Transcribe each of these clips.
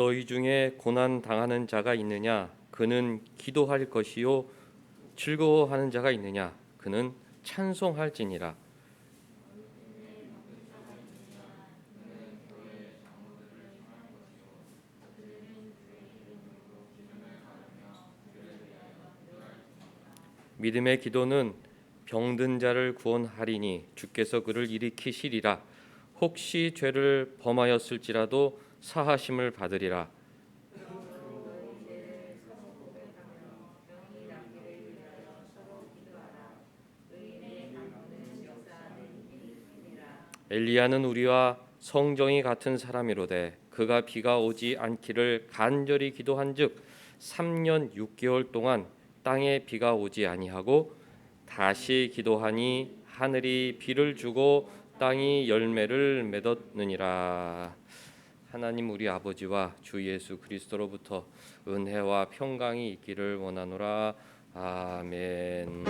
너희 중에 고난 당하는 자가 있느냐? 그는 기도할 것이요. 즐거워하는 자가 있느냐? 그는 찬송할지니라. 믿음의 기도는 병든 자를 구원하리니 주께서 그를 일으키시리라. 혹시 죄를 범하였을지라도 사하심을 받으리라. 엘리야는 우리와 성정이 같은 사람이로되 그가 비가 오지 않기를 간절히 기도한즉 3년 6개월 동안 땅에 비가 오지 아니하고 다시 기도하니 하늘이 비를 주고 땅이 열매를 맺었느니라. 하나님 우리 아버지와 주 예수 그리스도로부터 은혜와 평강이 있기를 원하노라. 아멘.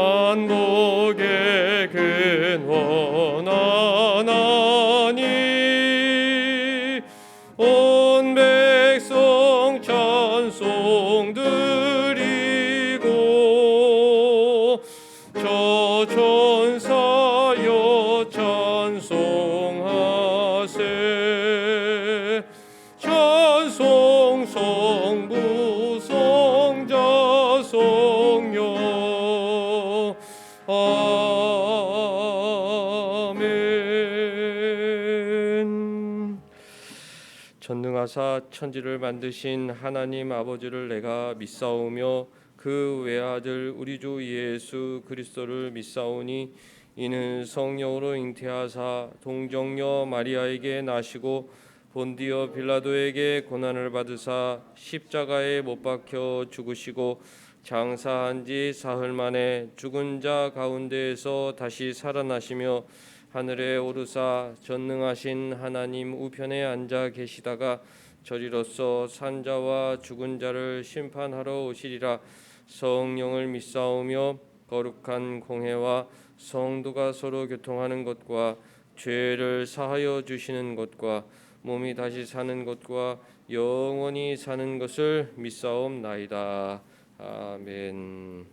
만복의 근원 하나님 온 백성 찬송 드리고 저 천사여 찬송하세 찬송 성부 성자 성령 아멘. 전능하사 천지를 만드신 하나님 아버지를 내가 믿사오며 그 외아들 우리 주 예수 그리스도를 믿사오니 이는 성령으로 잉태하사 동정녀 마리아에게 나시고 본디오 빌라도에게 고난을 받으사 십자가에 못 박혀 죽으시고 장사한 지 사흘 만에 죽은 자 가운데에서 다시 살아나시며 하늘에 오르사 전능하신 하나님 우편에 앉아 계시다가 저리로서 산자와 죽은 자를 심판하러 오시리라. 성령을 믿사오며 거룩한 공회와 성도가 서로 교통하는 것과 죄를 사하여 주시는 것과 몸이 다시 사는 것과 영원히 사는 것을 믿사옵나이다. 아멘.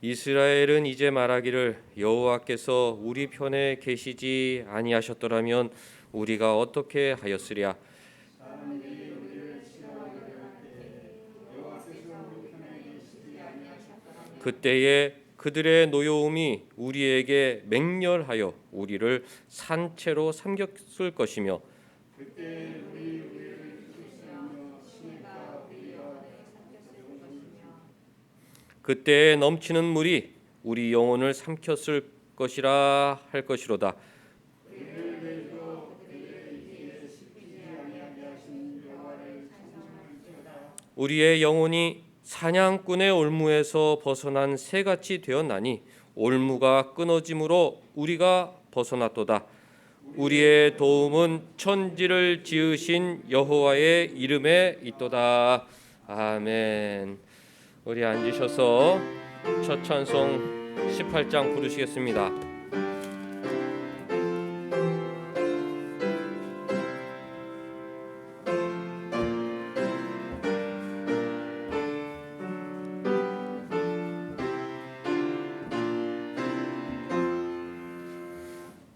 이스라엘은 이제 말하기를 여호와께서 우리 편에 계시지 아니하셨더라면 우리가 어떻게 하였으랴. 그때에 그들의 노여움이 우리에게 맹렬하여 우리를 산채로 삼켰을 것이며 그때에 넘치는 물이 우리 영혼을 삼켰을 것이라 할 것이로다. 우리의 영혼이 사냥꾼의 올무에서 벗어난 새같이 되었나니 올무가 끊어짐으로 우리가 벗어났도다. 우리의 도움은 천지를 지으신 여호와의 이름에 있도다. 아멘. 우리 앉으셔서 첫 찬송 18장 부르시겠습니다.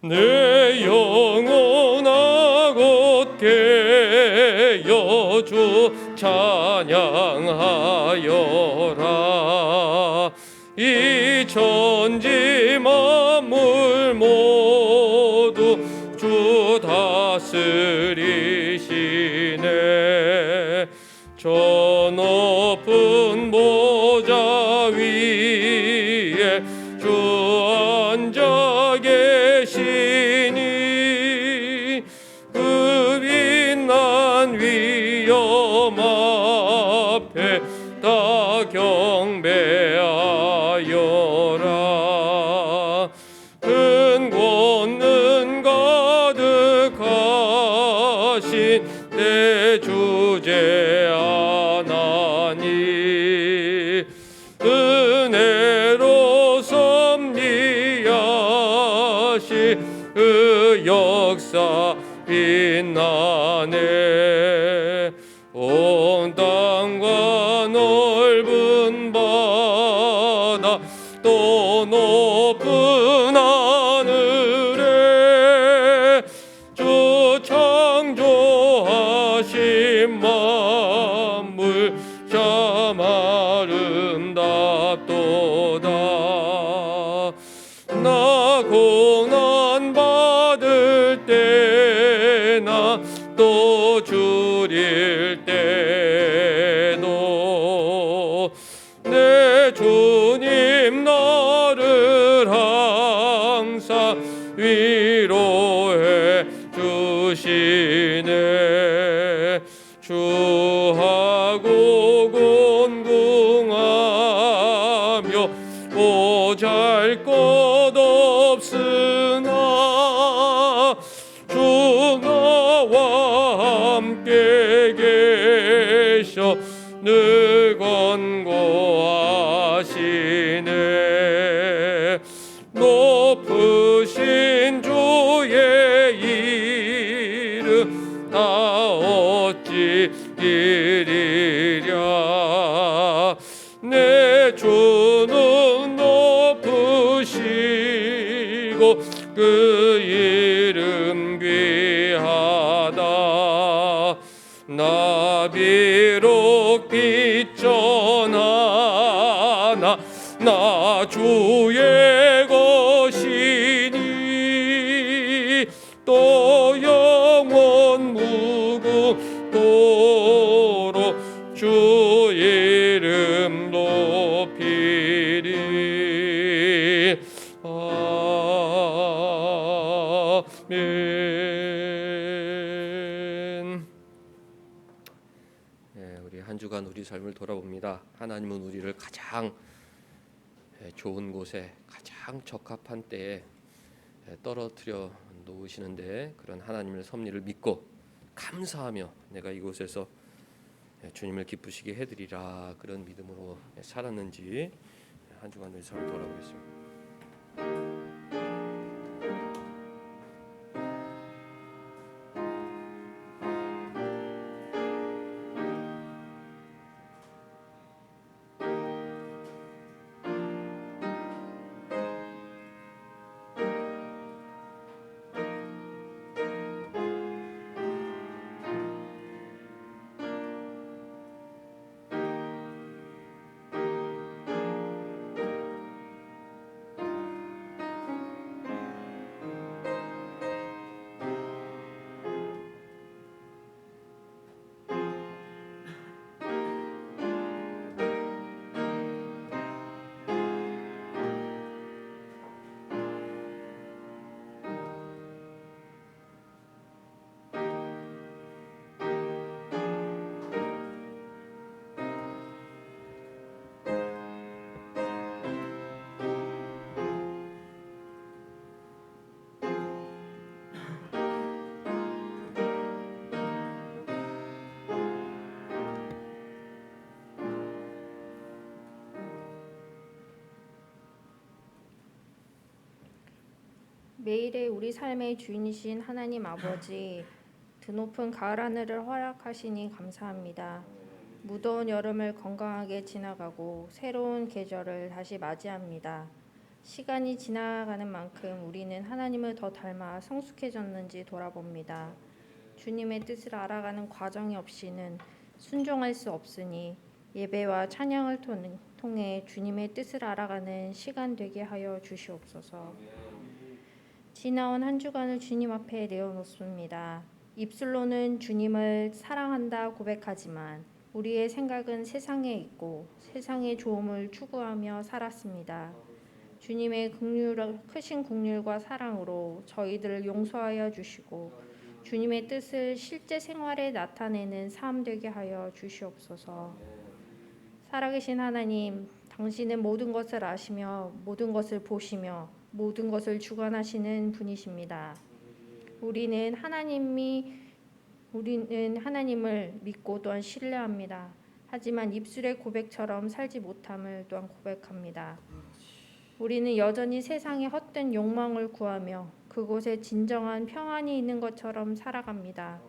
내 영혼아 곧게 여주 찬양하여라. 이 천지 만물 모두 주 다스리시네. 저 높은 보좌 위에 주 앉아 계시니 그 빛난 위엄 앞에 다 경 하신 내 주제 하나님, 은혜로 섭리하시 그 역사 빛나네. 온 땅과 넓은 바다 또 높은 하늘에 주 창조하신 만물 참 아름답도다. 나 고난 받을 때나 또 줄일 때도 내 주님 나를 항상 위로해 주시네. 주하고 곤궁하며 보잘 것 없으나 주 나와 함께 계셔 늘 권고하시네. 높으신 주의 이름 나 어찌 잃으랴. 내 주는 높으시고 그 이름 귀하다. 나 비록 빚져나나 나 주의 것이니 또 영원 무궁토록 주 이름 높이리. 아멘. 우리 한 주간 우리 삶을 돌아봅니다. 하나님은 우리를 가장 좋은 곳에 가장 적합한 때에 떨어뜨려 놓으시는데, 그런 하나님의 섭리를 믿고 감사하며 내가 이곳에서 주님을 기쁘시게 해드리라, 그런 믿음으로 살았는지 한 주간 우리 삶을 돌아보겠습니다. 매일의 우리 삶의 주인이신 하나님 아버지, 드높은 가을 하늘을 허락하시니 감사합니다. 무더운 여름을 건강하게 지나가고 새로운 계절을 다시 맞이합니다. 시간이 지나가는 만큼 우리는 하나님을 더 닮아 성숙해졌는지 돌아봅니다. 주님의 뜻을 알아가는 과정이 없이는 순종할 수 없으니 예배와 찬양을 통해 주님의 뜻을 알아가는 시간 되게 하여 주시옵소서. 지나온 한 주간을 주님 앞에 내어놓습니다. 입술로는 주님을 사랑한다 고백하지만 우리의 생각은 세상에 있고 세상의 좋음을 추구하며 살았습니다. 주님의 크신 긍휼과 사랑으로 저희들을 용서하여 주시고 주님의 뜻을 실제 생활에 나타내는 삶 되게 하여 주시옵소서. 살아계신 하나님, 당신은 모든 것을 아시며 모든 것을 보시며 모든 것을 주관하시는 분이십니다. 우리는 하나님이 우리는 하나님을 믿고 또한 신뢰합니다. 하지만 입술의 고백처럼 살지 못함을 또한 고백합니다. 우리는 여전히 세상의 헛된 욕망을 구하며 그곳에 진정한 평안이 있는 것처럼 살아갑니다.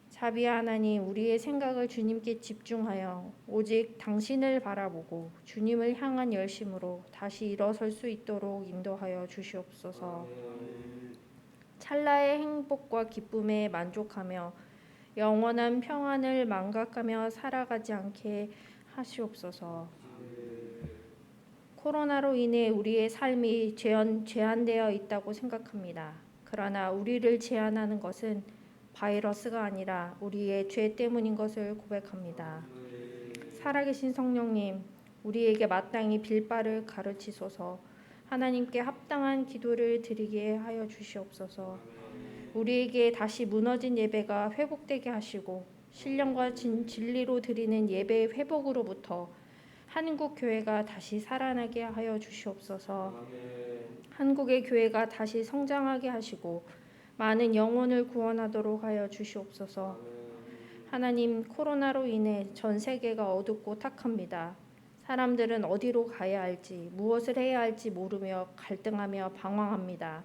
자비의 하나님, 우리의 생각을 주님께 집중하여 오직 당신을 바라보고 주님을 향한 열심으로 다시 일어설 수 있도록 인도하여 주시옵소서. 찰나의 행복과 기쁨에 만족하며 영원한 평안을 망각하며 살아가지 않게 하시옵소서. 코로나로 인해 우리의 삶이 제한되어 있다고 생각합니다. 그러나 우리를 제한하는 것은 바이러스가 아니라 우리의 죄 때문인 것을 고백합니다. 살아계신 성령님, 우리에게 마땅히 빌 바를 가르치소서. 하나님께 합당한 기도를 드리게 하여 주시옵소서. 우리에게 다시 무너진 예배가 회복되게 하시고 신령과 진리로 드리는 예배의 회복으로부터 한국 교회가 다시 살아나게 하여 주시옵소서. 한국의 교회가 다시 성장하게 하시고 많은 영혼을 구원하도록 하여 주시옵소서. 하나님, 코로나로 인해 전 세계가 어둡고 탁합니다. 사람들은 어디로 가야 할지, 무엇을 해야 할지 모르며 갈등하며 방황합니다.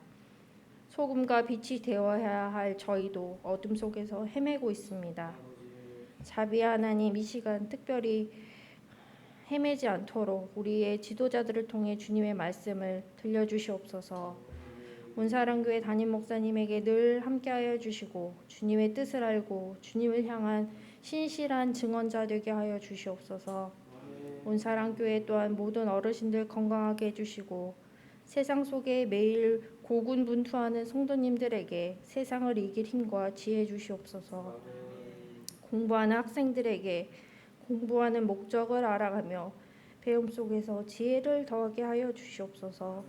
소금과 빛이 되어야 할 저희도 어둠 속에서 헤매고 있습니다. 자비의 하나님, 이 시간 특별히 헤매지 않도록 우리의 지도자들을 통해 주님의 말씀을 들려주시옵소서. 온사랑교회 담임 목사님에게 늘 함께하여 주시고 주님의 뜻을 알고 주님을 향한 신실한 증언자 되게 하여 주시옵소서. 온사랑교회 또한 모든 어르신들 건강하게 해주시고 세상 속에 매일 고군분투하는 성도님들에게 세상을 이길 힘과 지혜 주시옵소서. 공부하는 학생들에게 공부하는 목적을 알아가며 배움 속에서 지혜를 더하게 하여 주시옵소서.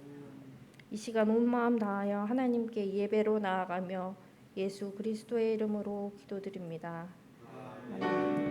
이 시간 온 마음 다하여 하나님께 예배로 나아가며 예수 그리스도의 이름으로 기도드립니다. 아멘.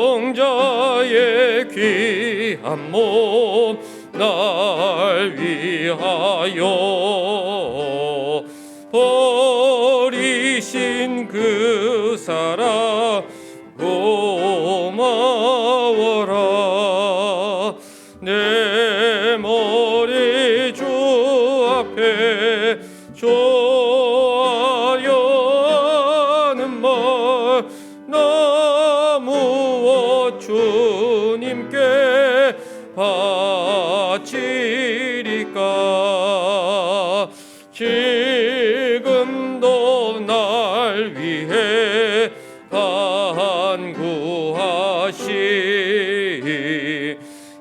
성자의 귀한 몸 날 위하여 버리신 그 사랑 고마워라. 내 머리 주 앞에 좋아하는 말 나 무엇 주님께 바치리까. 지금도 날 위해 간구하시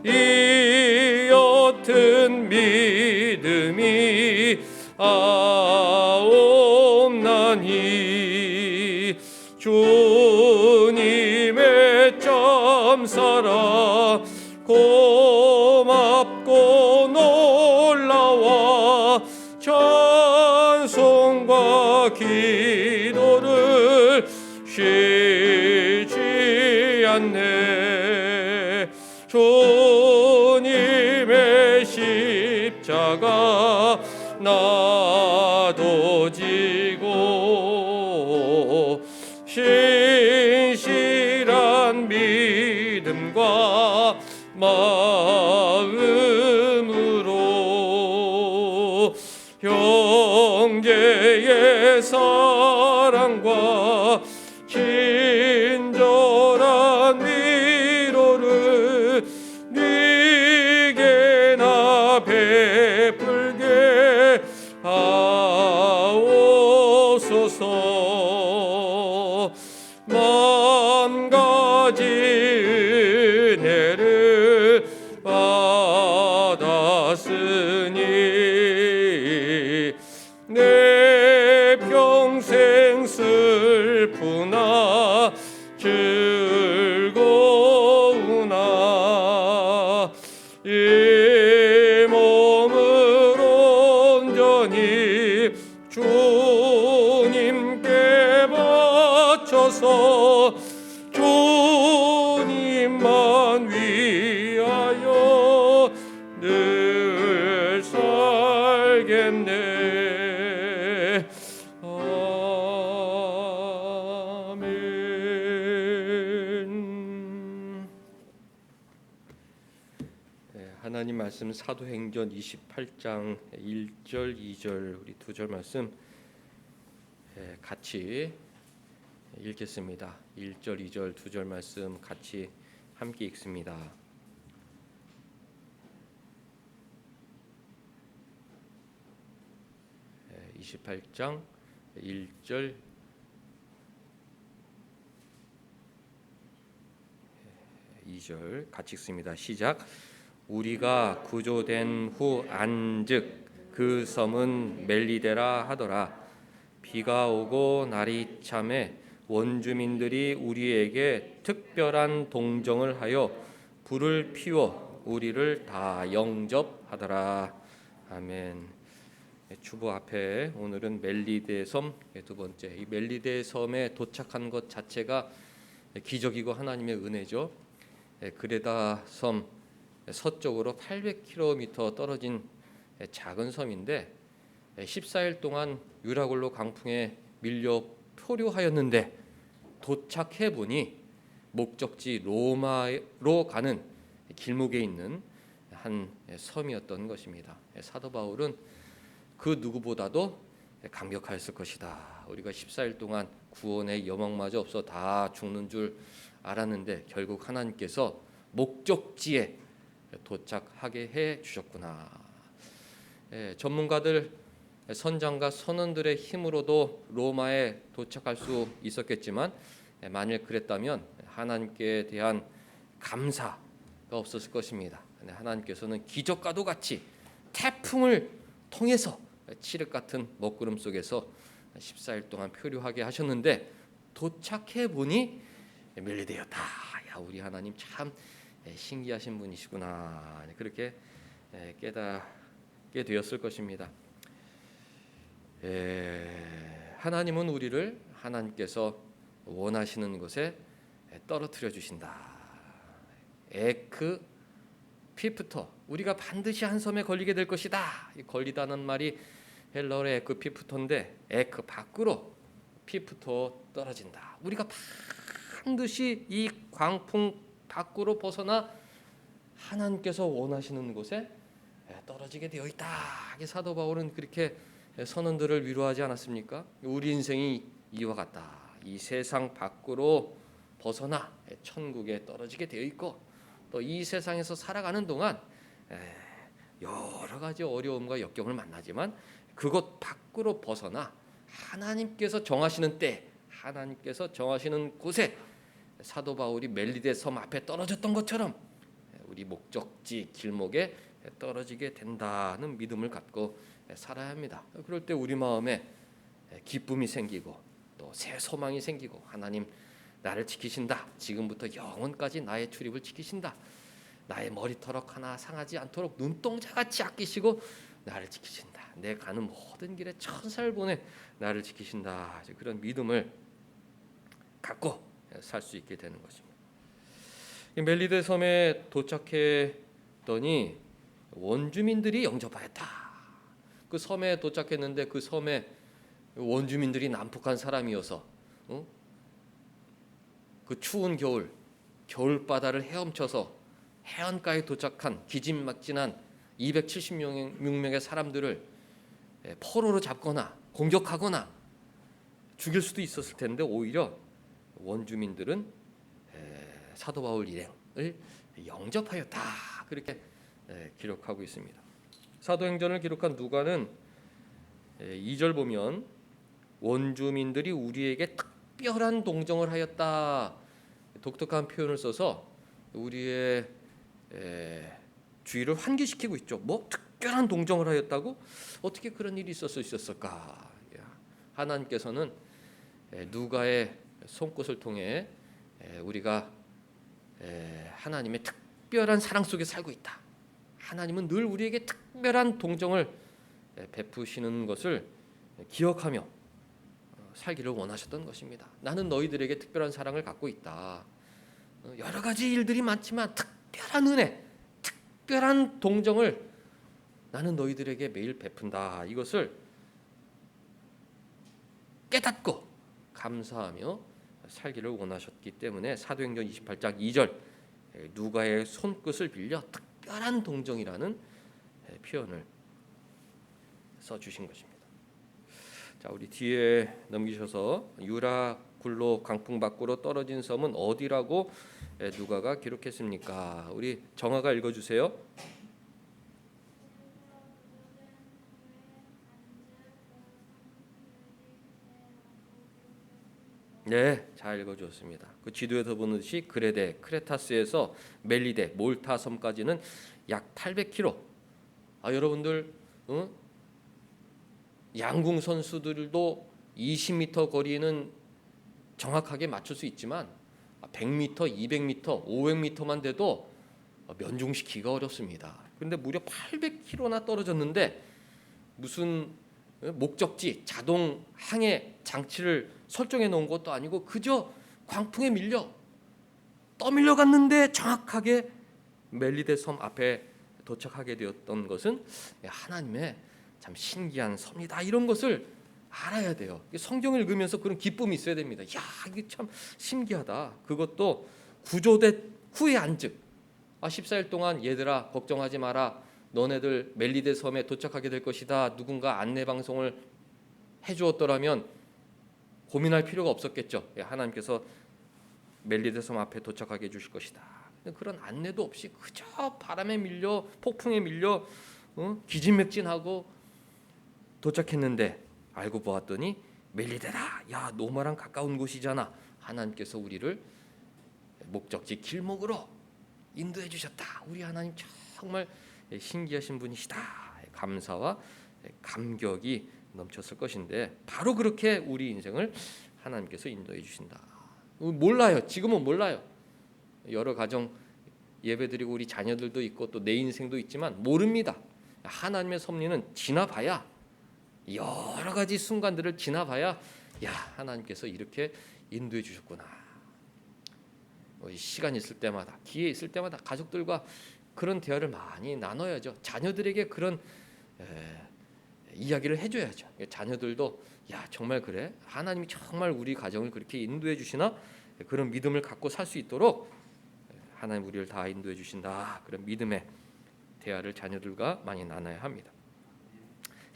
이 옅은 믿음이 아옵나니. 주님의 참사랑 고맙고 놀라워 찬송과 기도를 쉬지 않네. 주님의 십자가 나도 지고 신실한 믿음과 마음으로 형제의 사랑과 친절한 위로를 네게 나 베풀게 하옵소서. 주셔서 만 가지 은혜를 받았으니 내 평생 슬프나 즐거우나 이 몸을 온전히 주님께 바쳐서 주님만 위하여 늘 살겠네. 아멘. 하나님 말씀 사도행전 28장 1절 2절 우리 두 절 말씀 같이 읽겠습니다. 1절 2절 두 절 말씀 같이 함께 읽습니다. 28장 1절 2절 같이 읽습니다. 시작. 우리가 구조된 후 안즉 그 섬은 멜리데라 하더라. 비가 오고 날이 참에 원주민들이 우리에게 특별한 동정을 하여 불을 피워 우리를 다 영접하더라. 아멘. 주보 앞에 오늘은 멜리데 섬 두 번째, 이 멜리데 섬에 도착한 것 자체가 기적이고 하나님의 은혜죠. 그레다 섬 서쪽으로 800km 떨어진 작은 섬인데 14일 동안 유라굴로 강풍에 밀려 표류하였는데 도착해 보니 목적지 로마로 가는 길목에 있는 한 섬이었던 것입니다. 사도 바울은 그 누구보다도 감격하였을 것이다. 우리가 14일 동안 구원의 여망마저 없어 다 죽는 줄 알았는데 결국 하나님께서 목적지에 도착하게 해 주셨구나. 전문가들, 선장과 선원들의 힘으로도 로마에 도착할 수 있었겠지만 만일 그랬다면 하나님께 대한 감사가 없었을 것입니다. 하나님께서는 기적과도 같이 태풍을 통해서 칠흑 같은 먹구름 속에서 14일 동안 표류하게 하셨는데 도착해 보니 멜리데였다. 야, 우리 하나님 참 신기하신 분이시구나. 그렇게 깨닫게 되었을 것입니다. 하나님은 우리를 하나님께서 원하시는 곳에 떨어뜨려 주신다. 에크 피프터, 우리가 반드시 한 섬에 걸리게 될 것이다. 이 걸리다는 말이 헬러의 에크 피프터인데 에크 밖으로 피프터 떨어진다. 우리가 반드시 이 광풍 밖으로 벗어나 하나님께서 원하시는 곳에 떨어지게 되어 있다. 사도 바울은 그렇게 선원들을 위로하지 않았습니까? 우리 인생이 이와 같다. 이 세상 밖으로 벗어나 천국에 떨어지게 되어 있고 또 이 세상에서 살아가는 동안 여러 가지 어려움과 역경을 만나지만 그것 밖으로 벗어나 하나님께서 정하시는 때, 하나님께서 정하시는 곳에 사도 바울이 멜리데 섬 앞에 떨어졌던 것처럼 우리 목적지 길목에 떨어지게 된다는 믿음을 갖고 살아야 합니다. 그럴 때 우리 마음에 기쁨이 생기고 또 새 소망이 생기고 하나님 나를 지키신다. 지금부터 영원까지 나의 출입을 지키신다. 나의 머리털럭 하나 상하지 않도록 눈동자같이 아끼시고 나를 지키신다. 내 가는 모든 길에 천사를 보내 나를 지키신다. 그런 믿음을 갖고 살 수 있게 되는 것입니다. 멜리데 섬에 도착했더니 원주민들이 영접하였다. 그 섬에 도착했는데 그 섬에 원주민들이 남북한 사람이어서 그 추운 겨울바다를 헤엄쳐서 해안가에 도착한 기진막진한 276명의 사람들을 포로로 잡거나 공격하거나 죽일 수도 있었을 텐데 오히려 원주민들은 사도 바울 일행을 영접하였다. 그렇게 기록하고 있습니다. 사도행전을 기록한 누가는 2절 보면 원주민들이 우리에게 특별한 동정을 하였다. 독특한 표현을 써서 우리의 주의를 환기시키고 있죠. 뭐 특별한 동정을 하였다고? 어떻게 그런 일이 있을 수 있었을까? 하나님께서는 누가의 손끝을 통해 우리가 하나님의 특별한 사랑 속에 살고 있다. 하나님은 늘 우리에게 특별한 동정을 베푸시는 것을 기억하며 살기를 원하셨던 것입니다. 나는 너희들에게 특별한 사랑을 갖고 있다. 여러 가지 일들이 많지만 특별한 은혜, 특별한 동정을 나는 너희들에게 매일 베푼다. 이것을 깨닫고 감사하며 살기를 원하셨기 때문에 사도행전 28장 2절 누가의 손끝을 빌려 특별한 동정이라는 표현을 써주신 것입니다. 자, 우리 뒤에 넘기셔서 유라 굴로 강풍 밖으로 떨어진 섬은 어디라고 누가가 기록했습니까? 우리 정아가 읽어주세요. 네, 잘 읽어주었습니다. 그 지도에서 보는 듯이 그레데, 크레타스에서 멜리데, 몰타 섬까지는 약 800km. 여러분들 양궁 선수들도 20m 거리는 정확하게 맞출 수 있지만 100m, 200m, 500m만 돼도 면종시키기가 어렵습니다. 그런데 무려 800km나 떨어졌는데 무슨 목적지 자동 항해 장치를 설정해 놓은 것도 아니고 그저 광풍에 밀려 떠밀려 갔는데 정확하게 멜리데 섬 앞에 도착하게 되었던 것은 하나님의 참 신기한 섬이다. 이런 것을 알아야 돼요. 성경을 읽으면서 그런 기쁨이 있어야 됩니다. 야, 이게 참 신기하다. 그것도 구조된 후의 안즉. 14일 동안 얘들아 걱정하지 마라. 너네들 멜리데 섬에 도착하게 될 것이다. 누군가 안내 방송을 해주었더라면 고민할 필요가 없었겠죠. 하나님께서 멜리데 섬 앞에 도착하게 해주실 것이다. 그런 안내도 없이 그저 바람에 밀려 폭풍에 밀려 기진맥진하고 도착했는데 알고 보았더니 멜리데다. 야, 노마랑 가까운 곳이잖아. 하나님께서 우리를 목적지 길목으로 인도해 주셨다. 우리 하나님 정말 신기하신 분이시다. 감사와 감격이 넘쳤을 것인데 바로 그렇게 우리 인생을 하나님께서 인도해 주신다. 몰라요. 지금은 몰라요. 여러 가정 예배드리고 우리 자녀들도 있고 또 내 인생도 있지만 모릅니다. 하나님의 섭리는 지나봐야 여러 가지 순간들을 지나봐야 야, 하나님께서 이렇게 인도해 주셨구나. 시간 있을 때마다 기회 있을 때마다 가족들과 그런 대화를 많이 나눠야죠. 자녀들에게 그런 이야기를 해줘야죠. 자녀들도 야, 정말 그래? 하나님이 정말 우리 가정을 그렇게 인도해 주시나? 그런 믿음을 갖고 살 수 있도록 하나님 우리를 다 인도해 주신다. 그런 믿음의 대화를 자녀들과 많이 나눠야 합니다.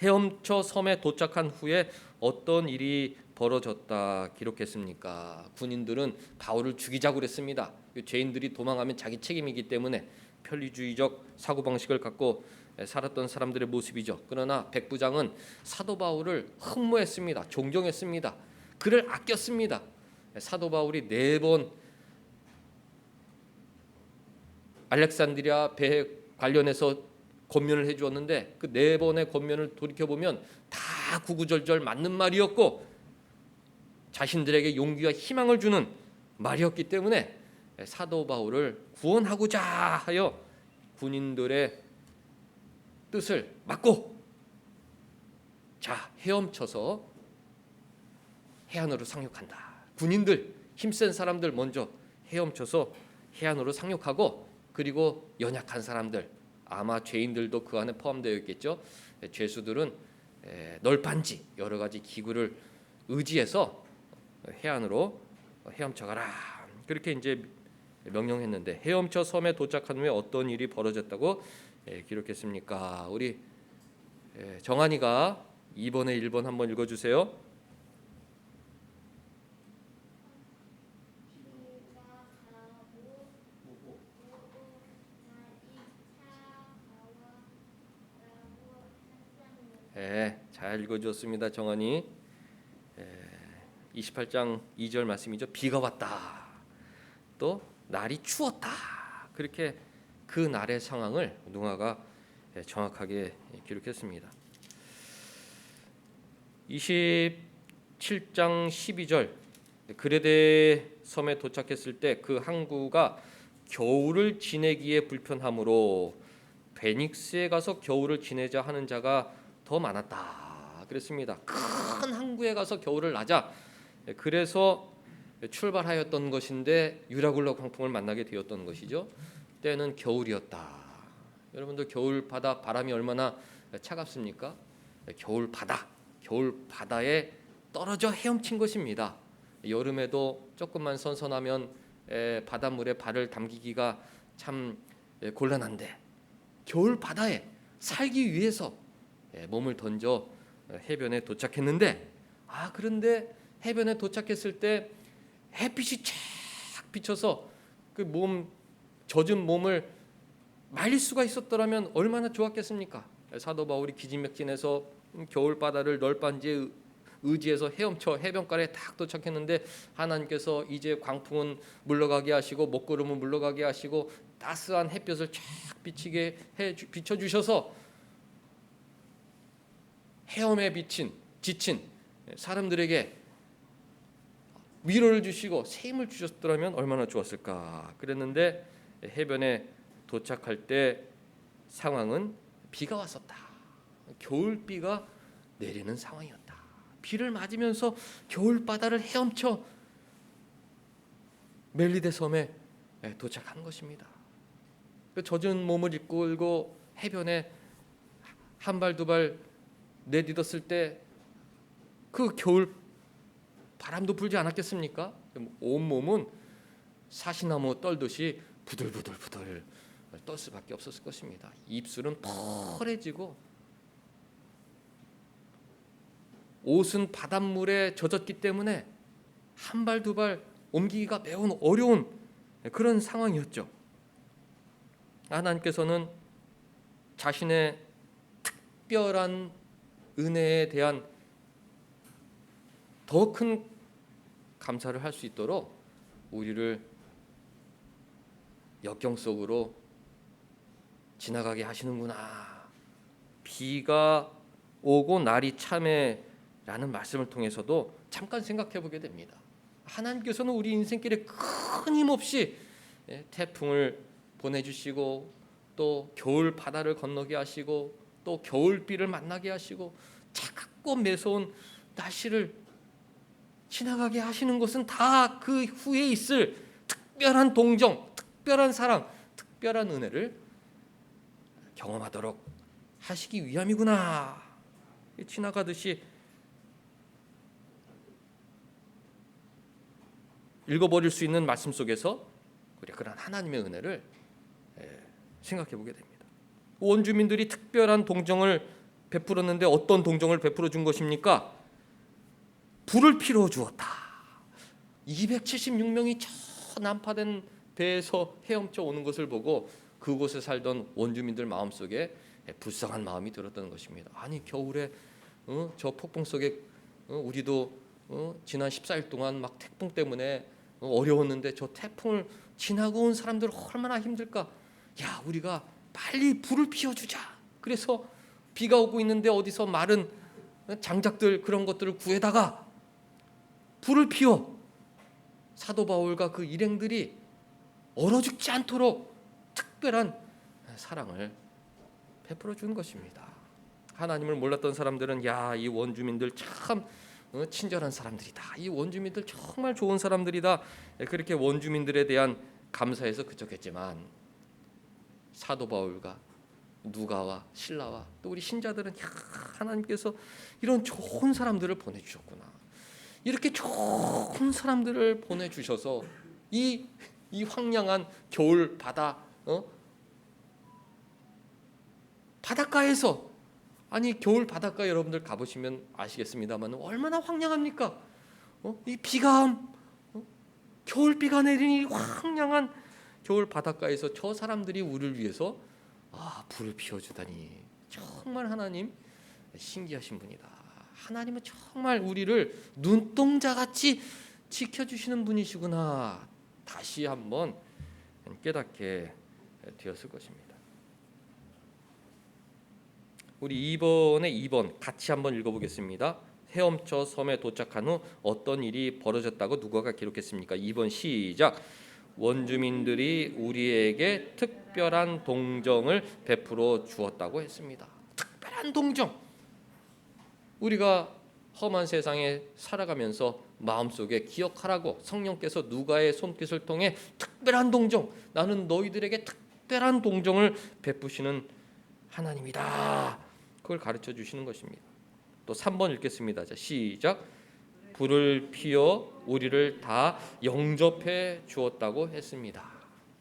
헤엄쳐 섬에 도착한 후에 어떤 일이 벌어졌다 기록했습니까? 군인들은 바울을 죽이자고 그랬습니다. 죄인들이 도망하면 자기 책임이기 때문에 편리주의적 사고방식을 갖고 살았던 사람들의 모습이죠. 그러나 백부장은 사도 바울을 흠모했습니다. 존경했습니다. 그를 아꼈습니다. 사도 바울이 4번 알렉산드리아 배 관련해서 권면을 해주었는데 그 4번의 권면을 돌이켜보면 다 구구절절 맞는 말이었고 자신들에게 용기와 희망을 주는 말이었기 때문에 사도 바울을 구원하고자 하여 군인들의 뜻을 막고 자, 헤엄쳐서 해안으로 상륙한다. 군인들, 힘센 사람들 먼저 헤엄쳐서 해안으로 상륙하고 그리고 연약한 사람들, 아마 죄인들도 그 안에 포함되어 있겠죠. 죄수들은 널판지 여러 가지 기구를 의지해서 해안으로 헤엄쳐가라. 그렇게 이제 명령했는데 헤엄쳐 섬에 도착한 후에 어떤 일이 벌어졌다고 기록했습니까? 우리 정한이가 2번에 1번 한번 읽어주세요. 잘 읽어주었습니다. 정한이 28장 2절 말씀이죠. 비가 왔다. 또 날이 추웠다. 그렇게 그 날의 상황을 누가가 정확하게 기록했습니다. 27장 12절 그레데 섬에 도착했을 때 그 항구가 겨울을 지내기에 불편하므로 베닉스에 가서 겨울을 지내자 하는 자가 더 많았다. 그랬습니다. 큰 항구에 가서 겨울을 나자. 그래서 출발하였던 것인데 유라굴라 광풍을 만나게 되었던 것이죠. 때는 겨울이었다. 여러분들 겨울 바다 바람이 얼마나 차갑습니까? 겨울 바다에 떨어져 헤엄친 것입니다. 여름에도 조금만 선선하면 바닷물에 발을 담기기가 참 곤란한데 겨울 바다에 살기 위해서 몸을 던져 해변에 도착했는데 그런데 해변에 도착했을 때 햇빛이 쫙 비쳐서 그 젖은 몸을 말릴 수가 있었더라면 얼마나 좋았겠습니까? 사도 바울이 기진맥진해서 겨울 바다를 널빤지에 의지해서 헤엄쳐 해변가에 딱 도착했는데 하나님께서 이제 광풍은 물러가게 하시고 먹구름은 물러가게 하시고 따스한 햇볕을 쫙 비춰주셔서 헤엄에 지친 사람들에게 위로를 주시고 새 힘을 주셨더라면 얼마나 좋았을까. 그랬는데 해변에 도착할 때 상황은 비가 왔었다. 겨울비가 내리는 상황이었다. 비를 맞으면서 겨울 바다를 헤엄쳐 멜리데 섬에 도착한 것입니다. 그 젖은 몸을 이끌고 해변에 한 발 두 발 내딛었을 때 그 겨울 바람도 불지 않았겠습니까? 온 몸은 사시나무 떨듯이 부들부들 떨 수밖에 없었을 것입니다. 입술은 펄해지고 옷은 바닷물에 젖었기 때문에 한 발 두 발 옮기기가 매우 어려운 그런 상황이었죠. 하나님께서는 자신의 특별한 은혜에 대한 더 큰 감사를 할 수 있도록 우리를 역경 속으로 지나가게 하시는구나. 비가 오고 날이 참해라는 말씀을 통해서도 잠깐 생각해 보게 됩니다. 하나님께서는 우리 인생길에 끊임없이 태풍을 보내주시고 또 겨울 바다를 건너게 하시고 또 겨울비를 만나게 하시고 차갑고 매서운 날씨를 지나가게 하시는 것은 다 그 후에 있을 특별한 동정, 특별한 사랑, 특별한 은혜를 경험하도록 하시기 위함이구나. 지나가듯이 읽어버릴 수 있는 말씀 속에서 우리가 그런 하나님의 은혜를 생각해 보게 됩니다. 원주민들이 특별한 동정을 베풀었는데 어떤 동정을 베풀어 준 것입니까? 불을 피워 주었다. 276명이 저 난파된 배에서 헤엄쳐 오는 것을 보고 그곳에 살던 원주민들 마음속에 불쌍한 마음이 들었던 것입니다. 아니 겨울에 저 폭풍 속에 우리도 지난 14일 동안 막 태풍 때문에 어려웠는데 저 태풍을 지나고 온 사람들 얼마나 힘들까. 야 우리가 빨리 불을 피워주자. 그래서 비가 오고 있는데 어디서 마른 장작들 그런 것들을 구해다가 불을 피워 사도 바울과 그 일행들이 얼어 죽지 않도록 특별한 사랑을 베풀어 준 것입니다. 하나님을 몰랐던 사람들은 야 이 원주민들 참 친절한 사람들이다. 이 원주민들 정말 좋은 사람들이다. 그렇게 원주민들에 대한 감사에서 그쳤겠지만 사도 바울과 누가와 실라와 또 우리 신자들은 야 하나님께서 이런 좋은 사람들을 보내주셨구나. 이렇게 좋은 사람들을 보내주셔서 이 황량한 겨울 바닷가에서 아니 겨울 바닷가 여러분들 가보시면 아시겠습니다만 얼마나 황량합니까? 이 비가 겨울비가 내리는 이 황량한 겨울 바닷가에서 저 사람들이 우리를 위해서 불을 피워주다니 정말 하나님 신기하신 분이다. 하나님은 정말 우리를 눈동자같이 지켜주시는 분이시구나 다시 한번 깨닫게 되었을 것입니다. 우리 2번 같이 한번 읽어보겠습니다. 헤엄쳐 섬에 도착한 후 어떤 일이 벌어졌다고 누가가 기록했습니까? 2번 시작. 원주민들이 우리에게 특별한 동정을 베풀어 주었다고 했습니다. 특별한 동정. 우리가 험한 세상에 살아가면서 마음속에 기억하라고 성령께서 누가의 손깃을 통해 특별한 동정, 나는 너희들에게 특별한 동정을 베푸시는 하나님이다. 그걸 가르쳐 주시는 것입니다. 또 3번 읽겠습니다. 자, 시작. 불을 피워 우리를 다 영접해 주었다고 했습니다.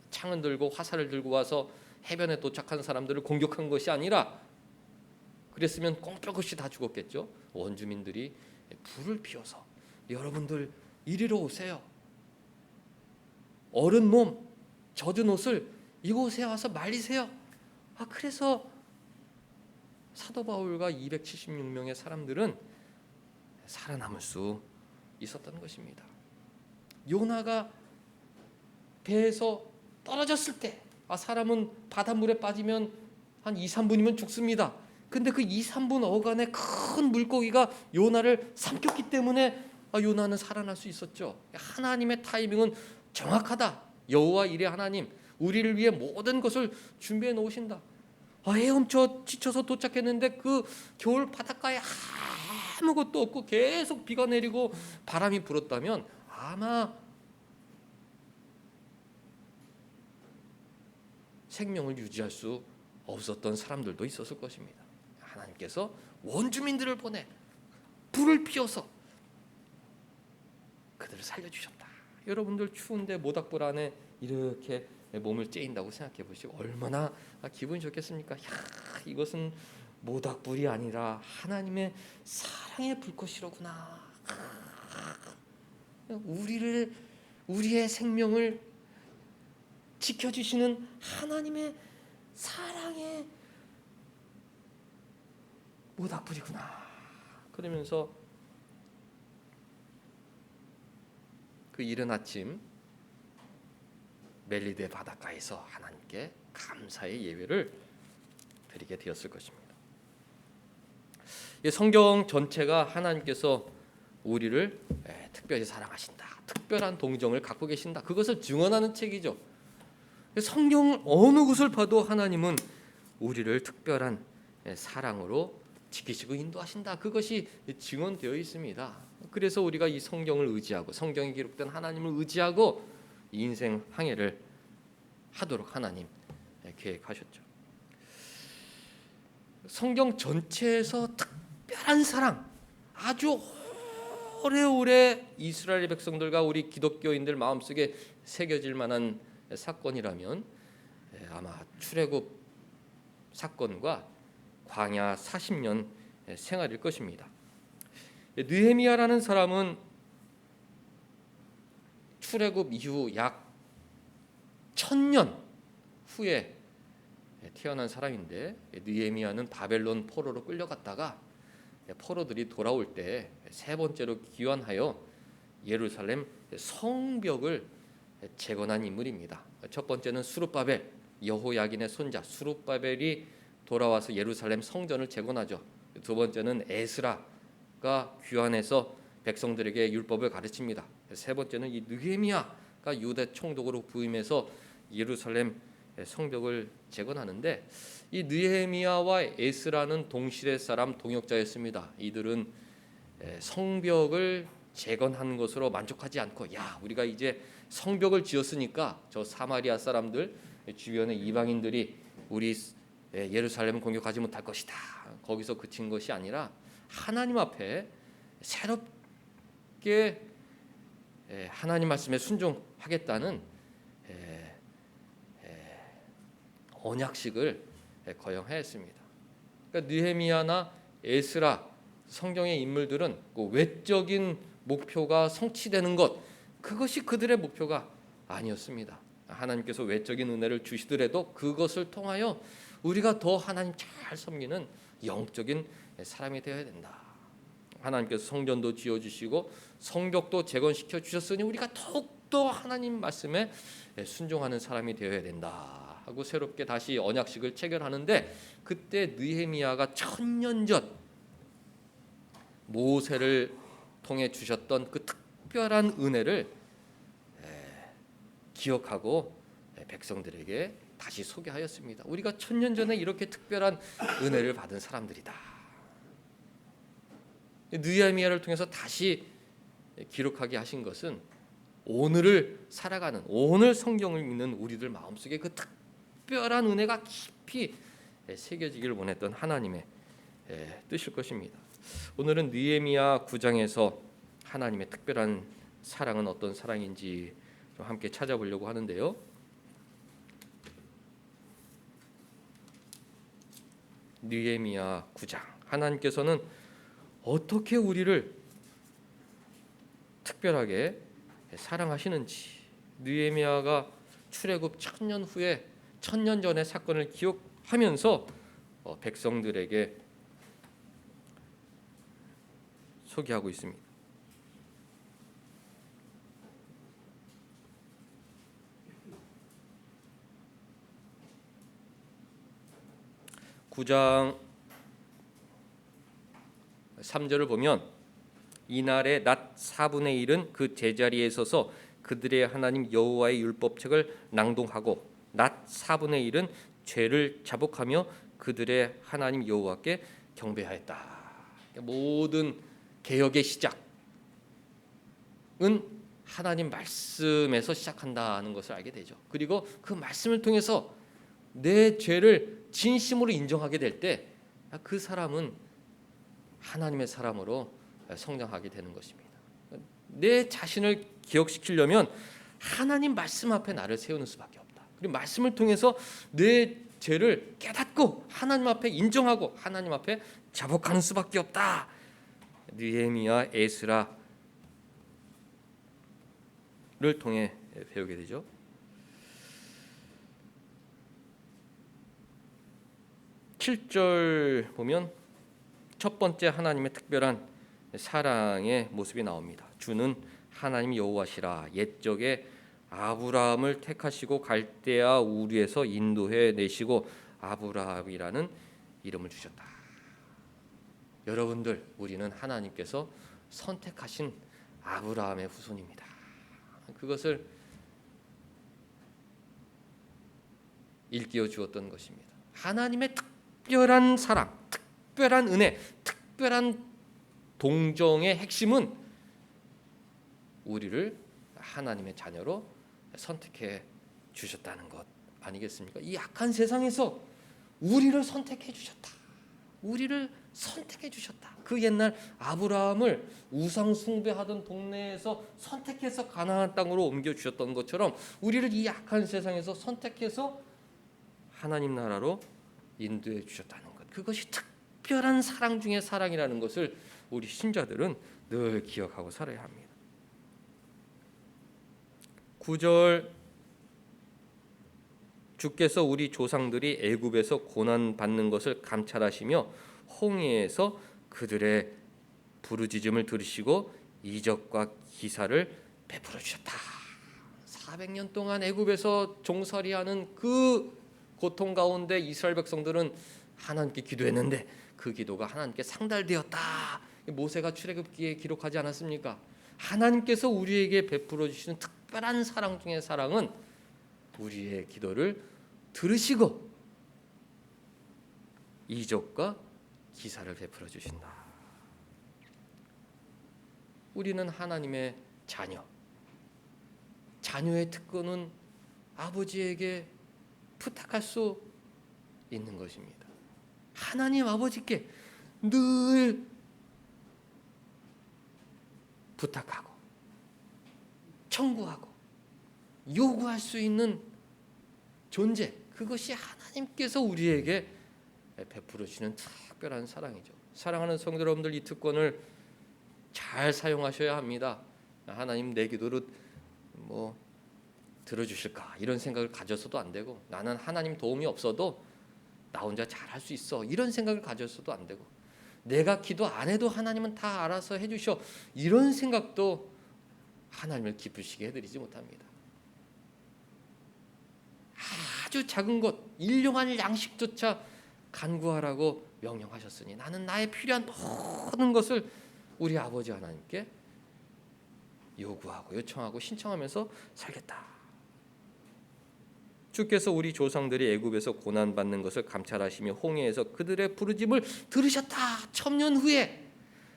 창을 들고 화살을 들고 와서 해변에 도착한 사람들을 공격한 것이 아니라, 그랬으면 꼼짝없이 다 죽었겠죠. 원주민들이 불을 피워서 여러분들 이리로 오세요. 얼은 몸, 젖은 옷을 이곳에 와서 말리세요. 그래서 사도 바울과 276명의 사람들은 살아남을 수 있었던 것입니다. 요나가 배에서 떨어졌을 때 사람은 바닷물에 빠지면 한 2, 3분이면 죽습니다. 근데 그 2, 3분 어간에 큰 물고기가 요나를 삼켰기 때문에 요나는 살아날 수 있었죠. 하나님의 타이밍은 정확하다. 여호와 이레 하나님, 우리를 위해 모든 것을 준비해 놓으신다. 헤엄쳐 지쳐서 도착했는데 그 겨울 바닷가에 아무것도 없고 계속 비가 내리고 바람이 불었다면 아마 생명을 유지할 수 없었던 사람들도 있었을 것입니다. 하나님께서 원주민들을 보내 불을 피워서 그들을 살려주셨다. 여러분들 추운데 모닥불 안에 이렇게 몸을 쬐인다고 생각해 보시고 얼마나 기분이 좋겠습니까? 이것은 모닥불이 아니라 하나님의 사랑의 불꽃이로구나. 우리의 생명을 지켜주시는 하나님의 사랑의 모닥불이구나. 그러면서 그 이른 아침 멜리데 바닷가에서 하나님께 감사의 예배를 드리게 되었을 것입니다. 이 성경 전체가 하나님께서 우리를 특별히 사랑하신다, 특별한 동정을 갖고 계신다, 그것을 증언하는 책이죠. 성경 어느 곳을 봐도 하나님은 우리를 특별한 사랑으로 지키시고 인도하신다, 그것이 증언되어 있습니다. 그래서 우리가 이 성경을 의지하고 성경에 기록된 하나님을 의지하고 인생 항해를 하도록 하나님 계획하셨죠. 성경 전체에서 특별한 사랑, 아주 오래오래 이스라엘 백성들과 우리 기독교인들 마음속에 새겨질 만한 사건이라면 아마 출애굽 사건과 광야 40년 생활일 것입니다. 느헤미야라는 사람은 출애굽 이후 약 1000년 후에 태어난 사람인데, 느헤미야는 바벨론 포로로 끌려갔다가 포로들이 돌아올 때 세 번째로 귀환하여 예루살렘 성벽을 재건한 인물입니다. 첫 번째는 수룹바벨, 여호야긴의 손자 수룹바벨이 돌아와서 예루살렘 성전을 재건하죠. 두 번째는 에스라가 귀환해서 백성들에게 율법을 가르칩니다. 세 번째는 이 느헤미야가 유대 총독으로 부임해서 예루살렘 성벽을 재건하는데, 이 느헤미야와 에스라는 동시대 사람 동역자였습니다. 이들은 성벽을 재건한 것으로 만족하지 않고, 우리가 이제 성벽을 지었으니까 저 사마리아 사람들, 주변의 이방인들이 우리 예루살렘을 공격하지 못할 것이다, 거기서 그친 것이 아니라 하나님 앞에 새롭게 하나님 말씀에 순종하겠다는 언약식을 거행하였습니다. 그러니까 느헤미야나 에스라 성경의 인물들은 그 외적인 목표가 성취되는 것, 그것이 그들의 목표가 아니었습니다. 하나님께서 외적인 은혜를 주시더라도 그것을 통하여 우리가 더 하나님 잘 섬기는 영적인 사람이 되어야 된다. 하나님께서 성전도 지어주시고 성벽도 재건시켜 주셨으니 우리가 더욱더 하나님 말씀에 순종하는 사람이 되어야 된다 하고 새롭게 다시 언약식을 체결하는데, 그때 느헤미야가 1000년 전 모세를 통해 주셨던 그 특별한 은혜를 기억하고 백성들에게 다시 소개하였습니다. 우리가 1000년 전에 이렇게 특별한 은혜를 받은 사람들이다. 느헤미야를 통해서 다시 기록하게 하신 것은 오늘을 살아가는, 오늘 성경을 읽는 우리들 마음속에 그 특별한 은혜가 깊이 새겨지기를 원했던 하나님의 뜻일 것입니다. 오늘은 느헤미야 9장에서 하나님의 특별한 사랑은 어떤 사랑인지 좀 함께 찾아보려고 하는데요. 느헤미야 9장, 하나님께서는 어떻게 우리를 특별하게 사랑하시는지, 느헤미야가 출애굽 1000년 후에 1000년 전의 사건을 기억하면서 백성들에게 소개하고 있습니다. 9장 3절을 보면, 이날의 낮 4분의 1은 그 제자리에 서서 그들의 하나님 여호와의 율법책을 낭독하고 낮 4분의 1은 죄를 자복하며 그들의 하나님 여호와께 경배하였다. 모든 개혁의 시작은 하나님 말씀에서 시작한다는 것을 알게 되죠. 그리고 그 말씀을 통해서 내 죄를 진심으로 인정하게 될 때 그 사람은 하나님의 사람으로 성장하게 되는 것입니다. 내 자신을 기억시키려면 하나님 말씀 앞에 나를 세우는 수밖에 없다. 그리고 말씀을 통해서 내 죄를 깨닫고 하나님 앞에 인정하고 하나님 앞에 자복하는 수밖에 없다. 느헤미야, 에스라를 통해 배우게 되죠. 7절 보면 첫 번째 하나님의 특별한 사랑의 모습이 나옵니다. 주는 하나님 여호와시라. 옛적에 아브라함을 택하시고 갈대아 우르에서 인도해 내시고 아브라함이라는 이름을 주셨다. 여러분들, 우리는 하나님께서 선택하신 아브라함의 후손입니다. 그것을 일깨워 주었던 것입니다. 하나님의 특별한 사랑, 특별한 은혜, 특별한 동정의 핵심은 우리를 하나님의 자녀로 선택해 주셨다는 것 아니겠습니까? 이 악한 세상에서 우리를 선택해 주셨다. 우리를 선택해 주셨다. 그 옛날 아브라함을 우상 숭배하던 동네에서 선택해서 가나안 땅으로 옮겨 주셨던 것처럼 우리를 이 악한 세상에서 선택해서 하나님 나라로 인도해 주셨다는 것, 그것이 특별한 사랑 중에 사랑이라는 것을 우리 신자들은 늘 기억하고 살아야 합니다. 9절, 주께서 우리 조상들이 애굽에서 고난 받는 것을 감찰하시며 홍해에서 그들의 부르짖음을 들으시고 이적과 기사를 베풀어 주셨다. 400년 동안 애굽에서 종살이하는 그 고통 가운데 이스라엘 백성들은 하나님께 기도했는데 그 기도가 하나님께 상달되었다. 모세가 출애굽기에 기록하지 않았습니까? 하나님께서 우리에게 베풀어 주시는 특별한 사랑 중의 사랑은 우리의 기도를 들으시고 이적과 기사를 베풀어 주신다. 우리는 하나님의 자녀. 자녀의 특권은 아버지에게 부탁할 수 있는 것입니다. 하나님 아버지께 늘 부탁하고 청구하고 요구할 수 있는 존재, 그것이 하나님께서 우리에게 베풀어 주시는 특별한 사랑이죠. 사랑하는 성도 여러분들, 이 특권을 잘 사용하셔야 합니다. 하나님 내 기도를 들어주실까 이런 생각을 가져서도 안 되고, 나는 하나님 도움이 없어도 나 혼자 잘할 수 있어 이런 생각을 가져서도 안 되고, 내가 기도 안 해도 하나님은 다 알아서 해주셔. 이런 생각도 하나님을 기쁘시게 해드리지 못합니다. 아주 작은 것, 일용할 양식조차 간구하라고 명령하셨으니 나는 나의 필요한 모든 것을 우리 아버지 하나님께 요구하고 요청하고 신청하면서 살겠다. 주께서 우리 조상들이 애굽에서 고난받는 것을 감찰하시며 홍해에서 그들의 부르짐을 들으셨다. 1000년 후에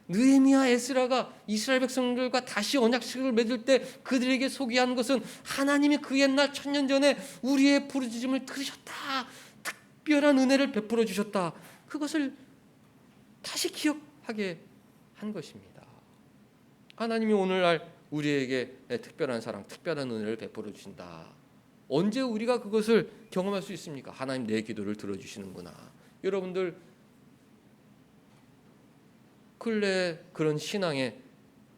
느헤미야, 에스라가 이스라엘 백성들과 다시 언약식을 맺을 때 그들에게 소개한 것은 하나님이 그 옛날 1000년 전에 우리의 부르짖음을 들으셨다. 특별한 은혜를 베풀어 주셨다. 그것을 다시 기억하게 한 것입니다. 하나님이 오늘날 우리에게 특별한 사랑, 특별한 은혜를 베풀어 주신다. 언제 우리가 그것을 경험할 수 있습니까? 하나님 내 기도를 들어주시는구나. 여러분들 근래 그런 신앙에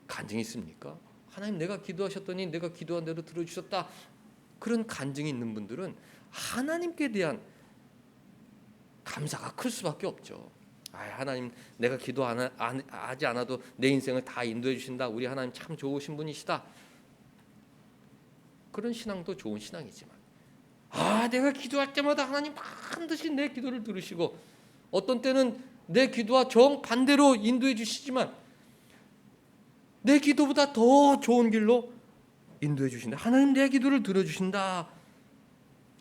간증이 있습니까? 하나님 내가 기도하셨더니 내가 기도한 대로 들어주셨다. 그런 간증이 있는 분들은 하나님께 대한 감사가 클 수밖에 없죠. 하나님 내가 기도 하지 않아도 내 인생을 다 인도해 주신다. 우리 하나님 참 좋으신 분이시다. 그런 신앙도 좋은 신앙이지만 내가 기도할 때마다 하나님 반드시 내 기도를 들으시고 어떤 때는 내 기도와 정반대로 인도해 주시지만 내 기도보다 더 좋은 길로 인도해 주신다. 하나님 내 기도를 들어주신다.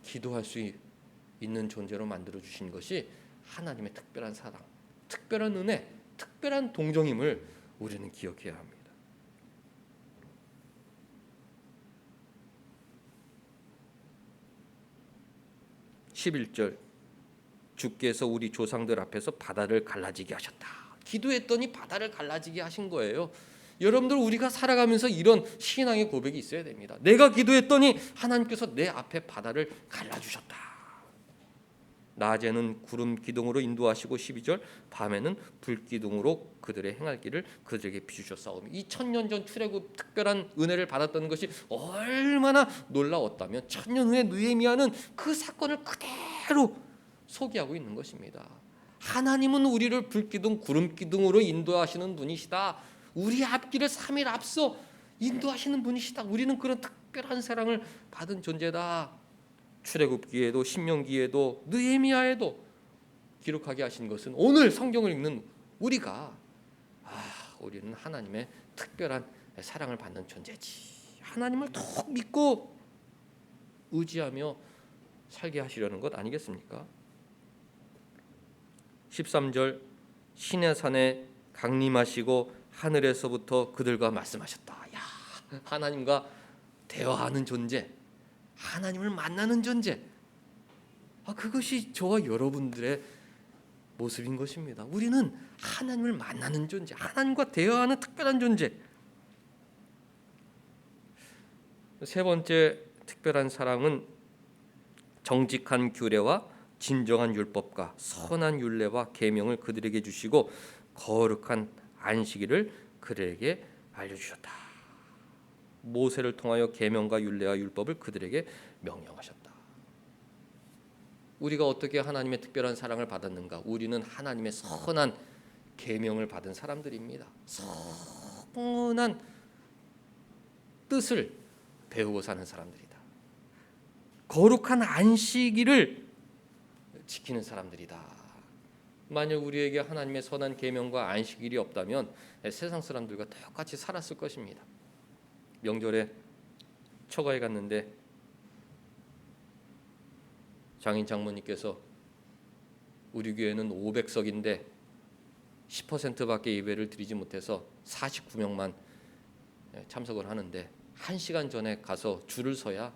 기도할 수 있는 존재로 만들어 주신 것이 하나님의 특별한 사랑, 특별한 은혜, 특별한 동정임을 우리는 기억해야 합니다. 11절 주께서 우리 조상들 앞에서 바다를 갈라지게 하셨다. 기도했더니 바다를 갈라지게 하신 거예요. 여러분들 우리가 살아가면서 이런 신앙의 고백이 있어야 됩니다. 내가 기도했더니 하나님께서 내 앞에 바다를 갈라주셨다. 낮에는 구름 기둥으로 인도하시고 12절 밤에는 불 기둥으로 그들의 행할 길을 그들에게 비추셨사오며 이 1000년 전 출애굽 특별한 은혜를 받았던 것이 얼마나 놀라웠다면 1000년 후에 느헤미야는 그 사건을 그대로 소개하고 있는 것입니다. 하나님은 우리를 불기둥 구름 기둥으로 인도하시는 분이시다. 우리 앞길을 3일 앞서 인도하시는 분이시다. 우리는 그런 특별한 사랑을 받은 존재다. 출애굽기에도 신명기에도 느헤미야에도 기록하게 하신 것은 오늘 성경을 읽는 우리가 우리는 하나님의 특별한 사랑을 받는 존재지. 하나님을 더 믿고 의지하며 살게 하시려는 것 아니겠습니까? 13절 신의 산에 강림하시고 하늘에서부터 그들과 말씀하셨다. 하나님과 대화하는 존재, 하나님을 만나는 존재. 그것이 저와 여러분들의 모습인 것입니다. 우리는 하나님을 만나는 존재, 하나님과 대화하는 특별한 존재. 세 번째 특별한 사랑은 정직한 규례와 진정한 율법과 선한 율례와 계명을 그들에게 주시고 거룩한 안식일을 그들에게 알려주셨다. 모세를 통하여 계명과 율례와 율법을 그들에게 명령하셨다. 우리가 어떻게 하나님의 특별한 사랑을 받았는가? 우리는 하나님의 선한 계명을 받은 사람들입니다. 선한 뜻을 배우고 사는 사람들이다. 거룩한 안식일을 지키는 사람들이다. 만약 우리에게 하나님의 선한 계명과 안식일이 없다면 세상 사람들과 똑같이 살았을 것입니다. 명절에 처가에 갔는데 장인 장모님께서 우리 교회는 500석인데 10%밖에 예배를 드리지 못해서 49명만 참석을 하는데 1시간 전에 가서 줄을 서야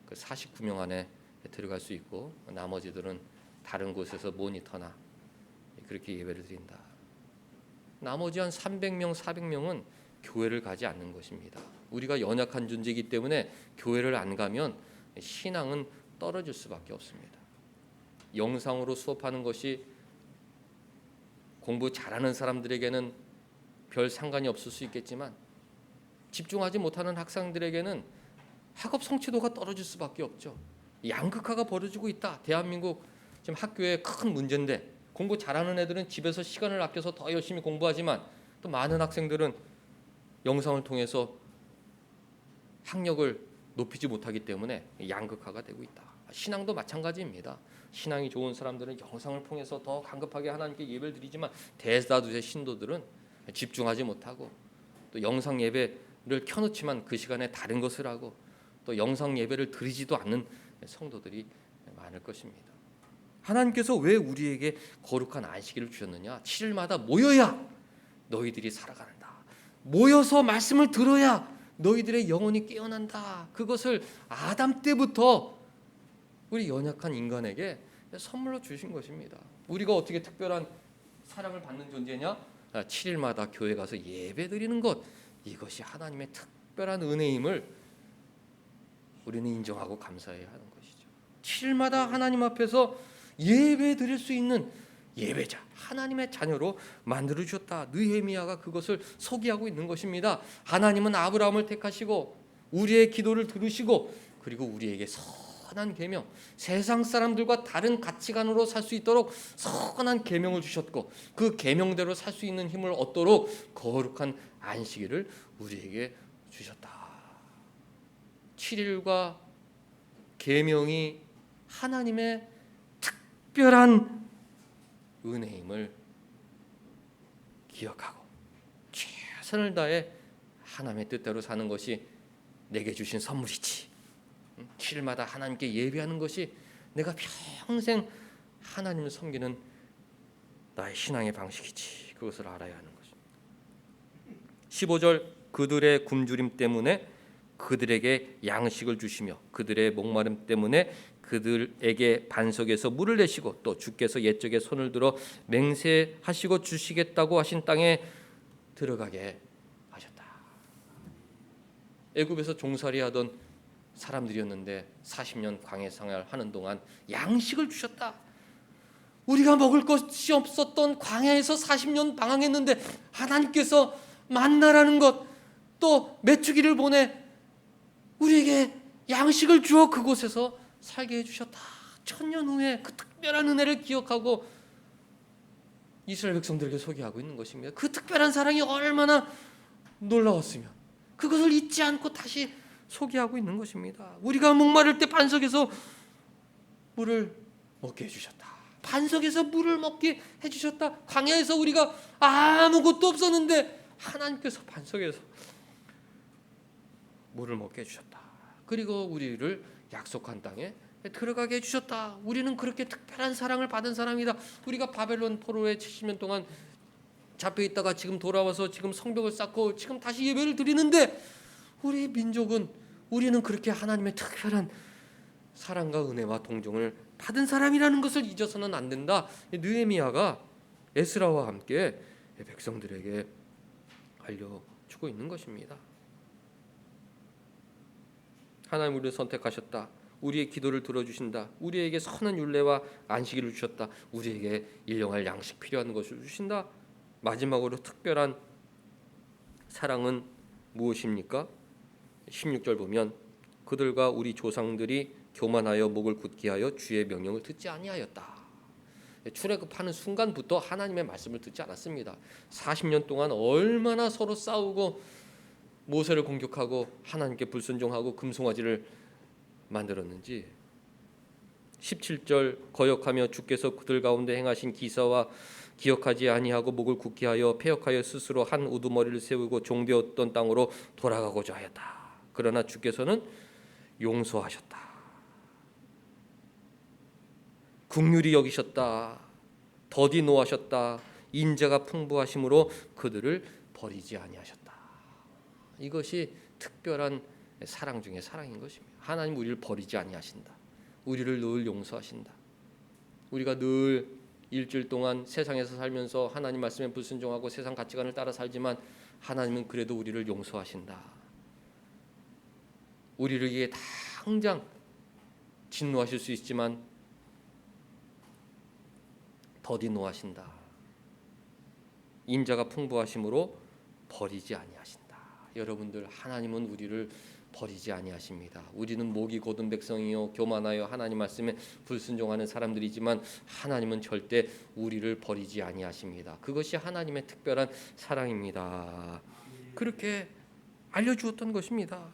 그 49명 안에 들어갈 수 있고 나머지들은 다른 곳에서 모니터나 그렇게 예배를 드린다. 나머지 한 300명, 400명은 교회를 가지 않는 것입니다. 우리가 연약한 존재이기 때문에 교회를 안 가면 신앙은 떨어질 수밖에 없습니다. 영상으로 수업하는 것이 공부 잘하는 사람들에게는 별 상관이 없을 수 있겠지만 집중하지 못하는 학생들에게는 학업 성취도가 떨어질 수밖에 없죠. 양극화가 벌어지고 있다. 대한민국 지금 학교의 큰 문제인데 공부 잘하는 애들은 집에서 시간을 아껴서 더 열심히 공부하지만 또 많은 학생들은 영상을 통해서 학력을 높이지 못하기 때문에 양극화가 되고 있다. 신앙도 마찬가지입니다. 신앙이 좋은 사람들은 영상을 통해서 더 간급하게 하나님께 예배를 드리지만 대다수의 신도들은 집중하지 못하고 또 영상 예배를 켜놓지만 그 시간에 다른 것을 하고 또 영상 예배를 드리지도 않는 성도들이 많을 것입니다. 하나님께서 왜 우리에게 거룩한 안식일을 주셨느냐? 7일마다 모여야 너희들이 살아가는다. 모여서 말씀을 들어야 너희들의 영혼이 깨어난다. 그것을 아담 때부터 우리 연약한 인간에게 선물로 주신 것입니다. 우리가 어떻게 특별한 사랑을 받는 존재냐? 7일마다 교회 가서 예배 드리는 것, 이것이 하나님의 특별한 은혜임을 우리는 인정하고 감사해야 하는 것이죠. 7일마다 하나님 앞에서 예배 드릴 수 있는 예배자, 하나님의 자녀로 만들어 주셨다. 느헤미야가 그것을 소개하고 있는 것입니다. 하나님은 아브라함을 택하시고 우리의 기도를 들으시고 그리고 우리에게 선한 계명, 세상 사람들과 다른 가치관으로 살 수 있도록 선한 계명을 주셨고 그 계명대로 살 수 있는 힘을 얻도록 거룩한 안식일을 우리에게 주셨다. 7일과 계명이 하나님의 특별한 은혜임을 기억하고 최선을 다해 하나님의 뜻대로 사는 것이 내게 주신 선물이지. 7일마다 하나님께 예배하는 것이 내가 평생 하나님을 섬기는 나의 신앙의 방식이지. 그것을 알아야 하는 것입니다. 15절 그들의 굶주림 때문에 그들에게 양식을 주시며 그들의 목마름 때문에 그들에게 반석에서 물을 내시고 또 주께서 옛적에 손을 들어 맹세하시고 주시겠다고 하신 땅에 들어가게 하셨다. 애굽에서 종살이하던 사람들이었는데 40년 광야 생활하는 동안 양식을 주셨다. 우리가 먹을 것이 없었던 광야에서 40년 방황했는데 하나님께서 만나라는 것, 또 메추기를 보내 우리에게 양식을 주어 그곳에서 살게 해주셨다. 1000년 후에 그 특별한 은혜를 기억하고 이스라엘 백성들에게 소개하고 있는 것입니다. 그 특별한 사랑이 얼마나 놀라웠으면 그것을 잊지 않고 다시 소개하고 있는 것입니다. 우리가 목마를 때 반석에서 물을 먹게 해주셨다. 반석에서 물을 먹게 해주셨다. 광야에서 우리가 아무것도 없었는데 하나님께서 반석에서 물을 먹게 해주셨다. 그리고 우리를 약속한 땅에 들어가게 해주셨다. 우리는 그렇게 특별한 사랑을 받은 사람이다. 우리가 바벨론 포로에 70년 동안 잡혀있다가 지금 돌아와서 지금 성벽을 쌓고 지금 다시 예배를 드리는데 우리 민족은 우리는 그렇게 하나님의 특별한 사랑과 은혜와 동정을 받은 사람이라는 것을 잊어서는 안 된다. 느헤미야가 에스라와 함께 백성들에게 알려주고 있는 것입니다. 하나님 우리를 선택하셨다. 우리의 기도를 들어주신다. 우리에게 선한 율례와 안식일을 주셨다. 우리에게 일용할 양식 필요한 것을 주신다. 마지막으로 특별한 사랑은 무엇입니까? 16절 보면 그들과 우리 조상들이 교만하여 목을 굳게 하여 주의 명령을 듣지 아니하였다. 출애굽하는 순간부터 하나님의 말씀을 듣지 않았습니다. 40년 동안 얼마나 서로 싸우고 모세를 공격하고 하나님께 불순종하고 금송아지를 만들었는지. 17절 거역하며 주께서 그들 가운데 행하신 기사와 기억하지 아니하고 목을 굳게 하여 패역하여 스스로 한 우두머리를 세우고 종되었던 땅으로 돌아가고자 하였다. 그러나 주께서는 용서하셨다. 긍휼히 여기셨다. 더디 노하셨다. 인자가 풍부하심으로 그들을 버리지 아니하셨다. 이것이 특별한 사랑 중에 사랑인 것입니다. 하나님 우리를 버리지 아니하신다. 우리를 늘 용서하신다. 우리가 늘 일주일 동안 세상에서 살면서 하나님 말씀에 불순종하고 세상 가치관을 따라 살지만 하나님은 그래도 우리를 용서하신다. 우리를 위해 당장 진노하실 수 있지만 더디 노하신다. 인자가 풍부하심으로 버리지 아니하신다. 여러분들, 하나님은 우리를 버리지 아니하십니다. 우리는 목이 곧은 백성이요 교만하여 하나님 말씀에 불순종하는 사람들이지만 하나님은 절대 우리를 버리지 아니하십니다. 그것이 하나님의 특별한 사랑입니다. 그렇게 알려주었던 것입니다.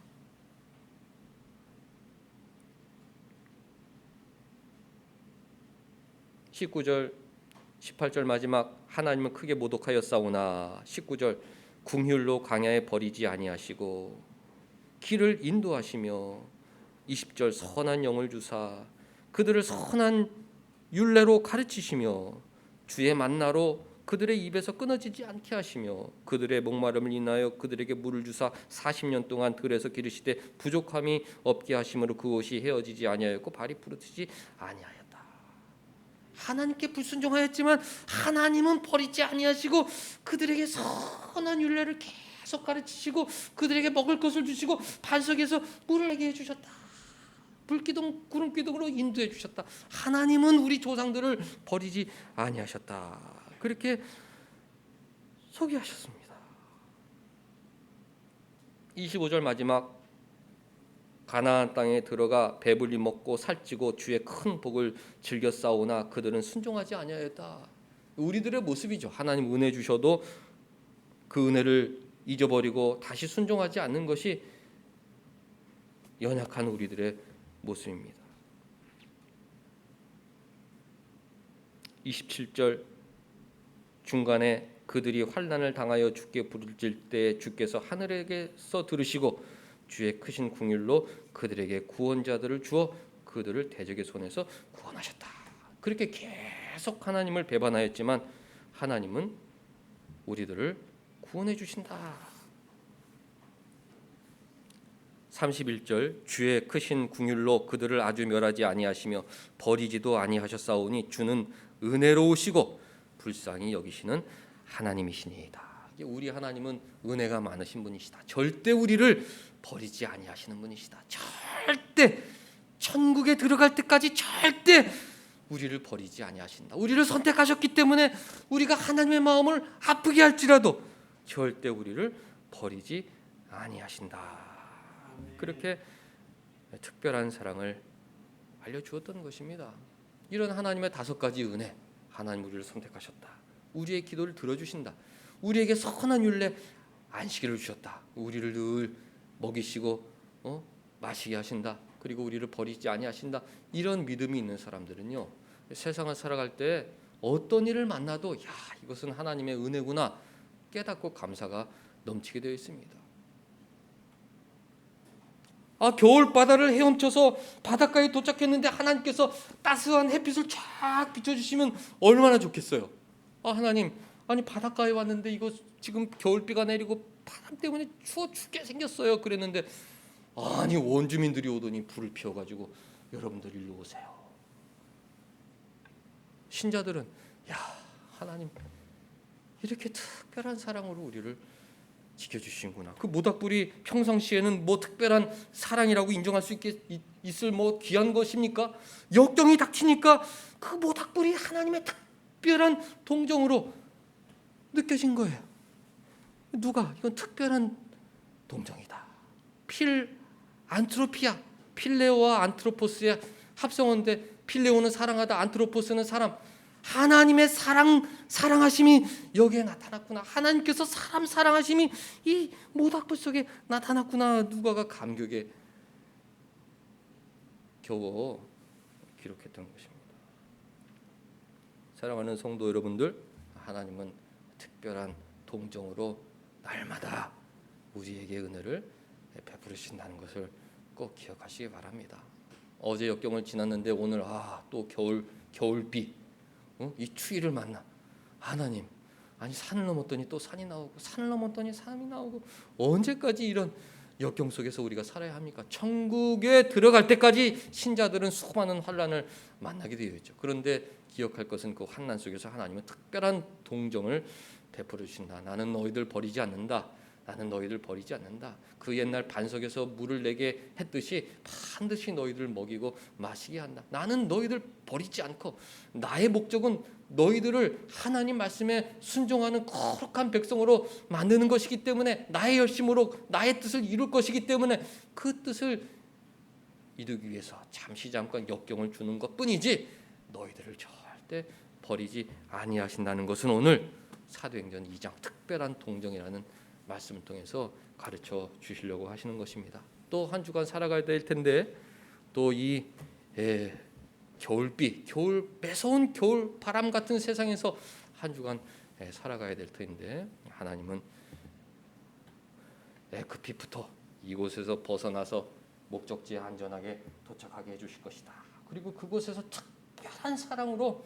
19절 18절 마지막 하나님은 크게 모독하였사오나 19절 궁휼로 강야에 버리지 아니하시고 길을 인도하시며 20절 선한 영을 주사 그들을 선한 율례로 가르치시며 주의 만나로 그들의 입에서 끊어지지 않게 하시며 그들의 목마름을 인하여 그들에게 물을 주사 40년 동안 들에서 기르시되 부족함이 없게 하심으로 그 옷이 헤어지지 아니하였고 발이 부르트지 아니하였다. 하나님께 불순종하였지만 하나님은 버리지 아니하시고 그들에게 선한 율례를 계속 가르치시고 그들에게 먹을 것을 주시고 반석에서 물을 내게 해주셨다. 불기둥 구름기둥으로 인도해 주셨다. 하나님은 우리 조상들을 버리지 아니하셨다. 그렇게 소개하셨습니다. 25절 마지막 가나안 땅에 들어가 배불리 먹고 살찌고 주의 큰 복을 즐겨 싸우나 그들은 순종하지 아니하였다. 우리들의 모습이죠. 하나님 은혜 주셔도 그 은혜를 잊어버리고 다시 순종하지 않는 것이 연약한 우리들의 모습입니다. 27절 중간에 그들이 환난을 당하여 주께 부르짖을 때 주께서 하늘에게서 들으시고 주의 크신 궁휼로 그들에게 구원자들을 주어 그들을 대적의 손에서 구원하셨다. 그렇게 계속 하나님을 배반하였지만 하나님은 우리들을 구원해 주신다. 31절 주의 크신 궁휼로 그들을 아주 멸하지 아니하시며 버리지도 아니하셨사오니 주는 은혜로우시고 불쌍히 여기시는 하나님이시니이다. 우리 하나님은 은혜가 많으신 분이시다. 절대 우리를 버리지 아니하시는 분이시다. 절대 천국에 들어갈 때까지 절대 우리를 버리지 아니하신다. 우리를 선택하셨기 때문에 우리가 하나님의 마음을 아프게 할지라도 절대 우리를 버리지 아니하신다. 그렇게 특별한 사랑을 알려주었던 것입니다. 이런 하나님의 5가지 은혜, 하나님 우리를 선택하셨다. 우리의 기도를 들어주신다. 우리에게 선한 율례 안식일을 주셨다. 우리를 늘 먹이시고 마시게 하신다. 그리고 우리를 버리지 아니하신다. 이런 믿음이 있는 사람들은요, 세상을 살아갈 때 어떤 일을 만나도 야, 이것은 하나님의 은혜구나 깨닫고 감사가 넘치게 되어 있습니다. 겨울 바다를 헤엄쳐서 바닷가에 도착했는데 하나님께서 따스한 햇빛을 쫙 비춰주시면 얼마나 좋겠어요. 하나님, 아니 바닷가에 왔는데 이거 지금 겨울비가 내리고 바람 때문에 추워 죽게 생겼어요. 그랬는데 아니 원주민들이 오더니 불을 피워가지고 여러분들 일로 오세요. 신자들은 야, 하나님 이렇게 특별한 사랑으로 우리를 지켜주시는구나. 그 모닥불이 평상시에는 뭐 특별한 사랑이라고 인정할 수 있을 뭐 귀한 것입니까? 역경이 닥치니까 그 모닥불이 하나님의 특별한 동정으로 느껴진 거예요. 누가? 이건 특별한 동정이다. 필 안트로피아, 필레오와 안트로포스의 합성어인데 필레오는 사랑하다, 안트로포스는 사람. 하나님의 사랑하심이 여기에 나타났구나. 하나님께서 사람 사랑하심이 이 모닥불 속에 나타났구나. 누가가 감격에 겨워 기록했던 것입니다. 사랑하는 성도 여러분들, 하나님은 특별한 동정으로 날마다 우리에게 은혜를 베풀으신다는 것을 꼭 기억하시기 바랍니다. 어제 역경을 지났는데 오늘 또 겨울비 이 추위를 만나. 하나님, 아니 산을 넘었더니 또 산이 나오고 산을 넘었더니 산이 나오고 언제까지 이런 역경 속에서 우리가 살아야 합니까? 천국에 들어갈 때까지 신자들은 수많은 환난을 만나게 되어 있죠. 그런데 기억할 것은 그 환난 속에서 하나님은 특별한 동정을 베풀어 주신다. 나는 너희들 버리지 않는다. 나는 너희들 버리지 않는다. 그 옛날 반석에서 물을 내게 했듯이 반드시 너희들 먹이고 마시게 한다. 나는 너희들 버리지 않고 나의 목적은 너희들을 하나님 말씀에 순종하는 거룩한 백성으로 만드는 것이기 때문에, 나의 열심으로 나의 뜻을 이룰 것이기 때문에 그 뜻을 이루기 위해서 잠깐 역경을 주는 것뿐이지 너희들을 절대 버리지 아니하신다는 것은 오늘 사도행전 2장 특별한 동정이라는 말씀을 통해서 가르쳐 주시려고 하시는 것입니다. 또 한 주간 살아가야 될 텐데, 또 이 겨울비, 매서운 겨울 바람 같은 세상에서 한 주간 살아가야 될 텐데, 하나님은 급히부터 이곳에서 벗어나서 목적지에 안전하게 도착하게 해주실 것이다. 그리고 그곳에서 특별한 사랑으로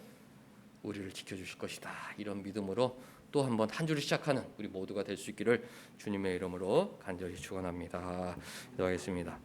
우리를 지켜주실 것이다. 이런 믿음으로 또 한번 한 주를 시작하는 우리 모두가 될 수 있기를 주님의 이름으로 간절히 축원합니다. 기도하겠습니다.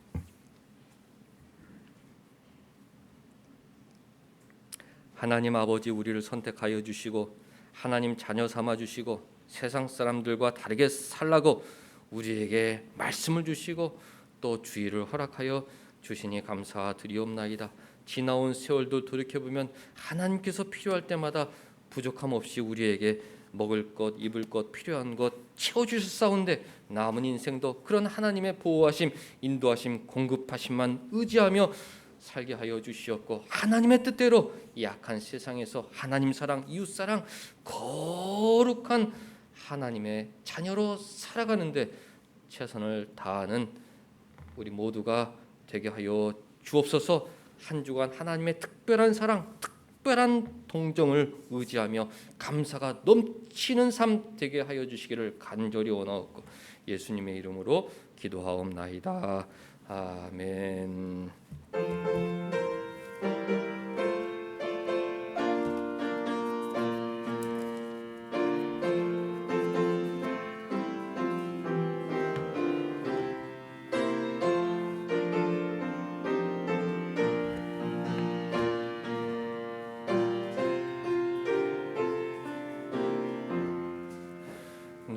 하나님 아버지, 우리를 선택하여 주시고 하나님 자녀 삼아 주시고 세상 사람들과 다르게 살라고 우리에게 말씀을 주시고 또 주의를 허락하여 주시니 감사드리옵나이다. 지나온 세월도 돌이켜보면 하나님께서 필요할 때마다 부족함 없이 우리에게 먹을 것, 입을 것, 필요한 것 채워주셨사온데, 남은 인생도 그런 하나님의 보호하심, 인도하심, 공급하심만 의지하며 살게 하여 주시옵고, 하나님의 뜻대로 이 악한 세상에서 하나님 사랑, 이웃 사랑, 거룩한 하나님의 자녀로 살아가는데 최선을 다하는 우리 모두가 되게 하여 주옵소서. 한 주간 하나님의 특별한 사랑, 특별한 동정을 의지하며 감사가 넘치는 삶 되게 하여 주시기를 간절히 원하옵고 예수님의 이름으로 기도하옵나이다. 아멘.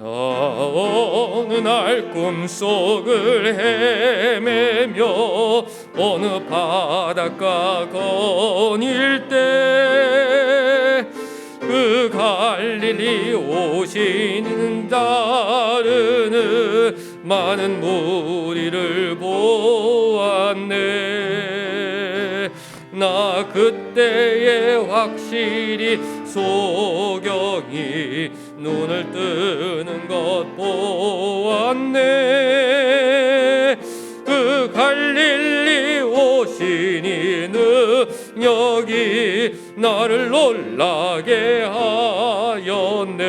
어느 날 꿈속을 헤매며 어느 바닷가 거닐 때 그 갈릴리 오시는 따르는 많은 무리를 보았네. 나 그때에 확실히 소경이 눈을 뜨는 것 보았네. 그 갈릴리 오시니 능력이 나를 놀라게 하였네.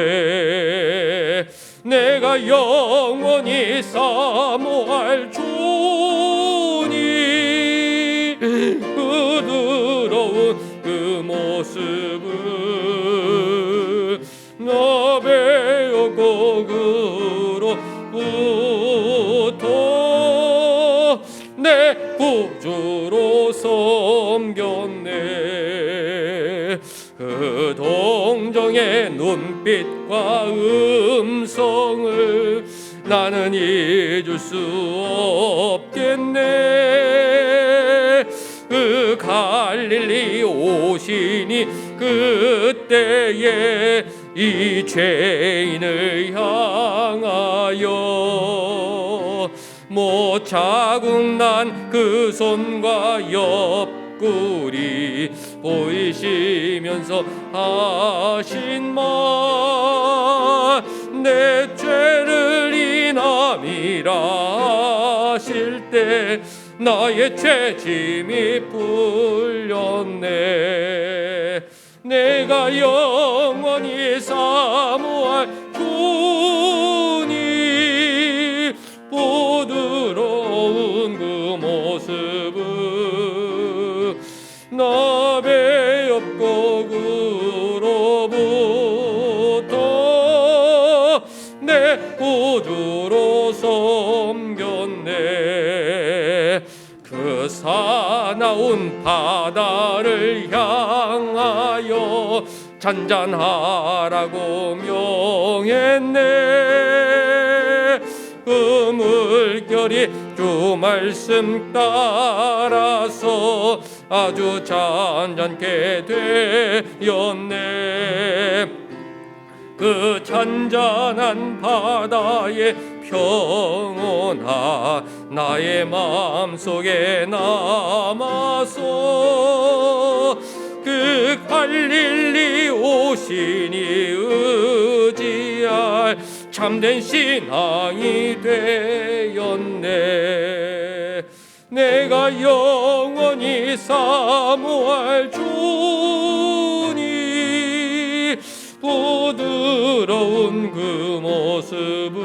내가 영원히 사모할 주니 부드러운 그 모습을 나 배웠고 그로부터 내 구주로 섬겼네. 그 동정의 눈빛과 음성을 나는 잊을 수 없겠네. 그 갈릴리 오시니 그때에 이 죄인을 향하여 못 자국 난 그 손과 옆구리 보이시면서 하신 말, 내 죄를 인함이라 하실 때 나의 죄짐이 풀렸네. 내가 영원히 사모할 주니 부드러운 그 모습을 나 배웠고 그로부터 내 구주로 섬겼네. 그 사나운 바다를 향하여 잔잔하라고 명했네. 그 물결이 주 말씀 따라서 아주 잔잔케 되었네. 그 잔잔한 바다의 평온아 나의 마음속에 남아서 그 갈릴리 오시니 의지할 참된 신앙이 되었네. 내가 영원히 사모할 주니 부드러운 그 모습을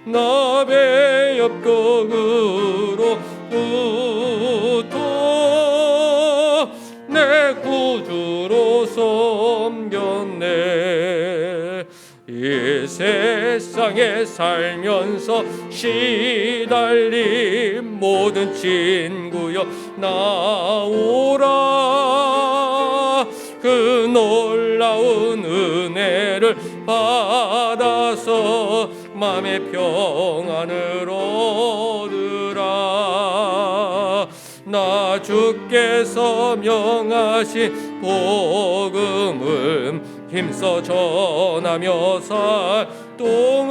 나의 옆격으로부터 내 구주로 섬겼네. 이 세상에 살면서 시달린 모든 친구여 나오라. 그 놀라운 은혜를 받아서 마음의 평안을 얻으라. 나 주께서 명하신 복음을 힘써 전하며 살 동안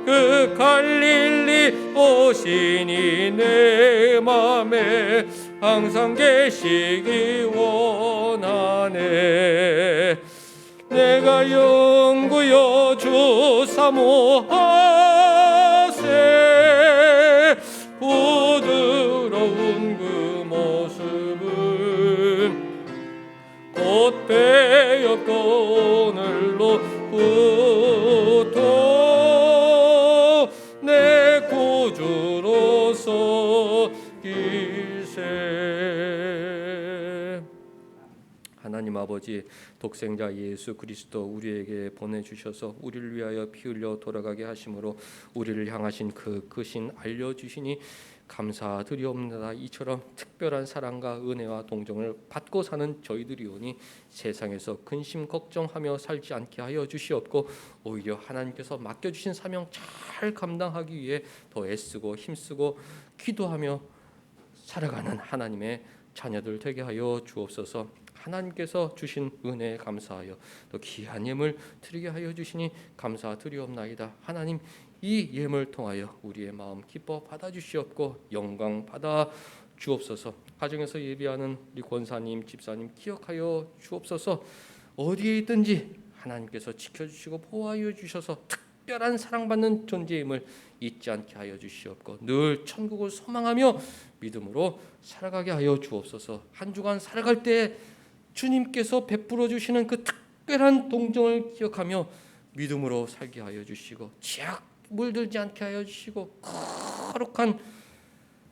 그 갈릴리 오시니 내 맘에 항상 계시기 원하네. 내가 영구여 주 사모하세. 부드러운 그 모습을 곧 배였고 오늘로부터 내 구주로서 기세. 하나님 아버지, 독생자 예수 그리스도 우리에게 보내주셔서 우리를 위하여 피 흘려 돌아가게 하심으로 우리를 향하신 그 신 알려주시니 감사드리옵나이다. 이처럼 특별한 사랑과 은혜와 동정을 받고 사는 저희들이오니 세상에서 근심 걱정하며 살지 않게 하여 주시옵고 오히려 하나님께서 맡겨주신 사명 잘 감당하기 위해 더 애쓰고 힘쓰고 기도하며 살아가는 하나님의 자녀들 되게 하여 주옵소서. 하나님께서 주신 은혜에 감사하여 또 귀한 예물 드리게 하여 주시니 감사드리옵나이다. 하나님, 이 예물 통하여 우리의 마음 기뻐 받아주시옵고 영광 받아 주옵소서. 가정에서 예배하는 우리 권사님, 집사님 기억하여 주옵소서. 어디에 있든지 하나님께서 지켜주시고 보호하여 주셔서 특별한 사랑받는 존재임을 잊지 않게 하여 주시옵고 늘 천국을 소망하며 믿음으로 살아가게 하여 주옵소서. 한 주간 살아갈 때 주님께서 베풀어 주시는 그 특별한 동정을 기억하며 믿음으로 살게 하여 주시고 지악 물들지 않게 하여 주시고 거룩한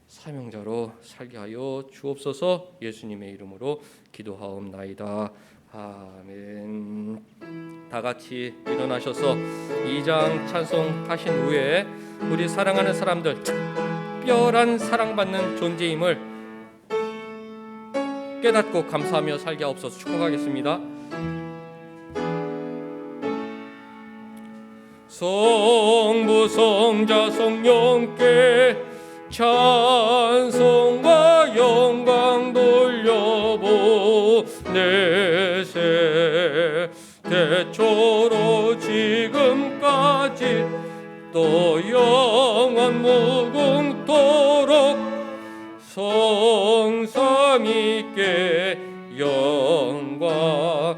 사명자로 살게 하여 주옵소서. 예수님의 이름으로 기도하옵나이다. 아멘. 다 같이 일어나셔서 2장 찬송하신 후에 우리 사랑하는 사람들 특별한 사랑받는 존재임을 깨닫고 감사하며 살게 하옵소서. 축복하겠습니다. 성부 성자 성령께 찬송과 영광 돌려보내세. 태초로 지금까지 또 영원 무궁토록 성삼위께 영광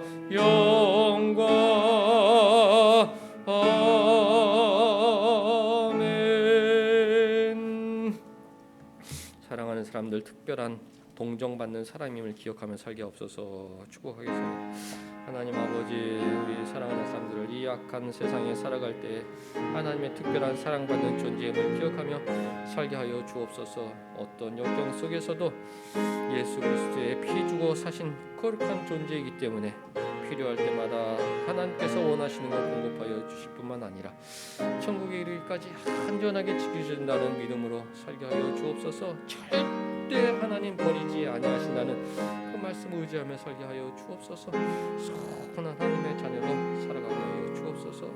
아멘. 사랑하는 사람들 특별한 동정받는 사람임을 기억하며 살게 없어서 축복하겠습니다. 하나님 아버지, 우리 사랑하는 사람들을 이 약한 세상에 살아갈 때 하나님의 특별한 사랑받는 존재임을 기억하며 살게 하여 주옵소서. 어떤 역경 속에서도 예수 그리스도의 피 주고 사신 거룩한 존재이기 때문에 필요할 때마다 하나님께서 원하시는 것 공급하여 주실 뿐만 아니라 천국에 이르기까지 안전하게 지켜준다는 믿음으로 살게 하여 주옵소서. 절대 하나님 버리지 아니하신다는 그 말씀 의지하며 살게 하여 주옵소서. 선한 하나님의 자녀로 살아가게 하여 주옵소서.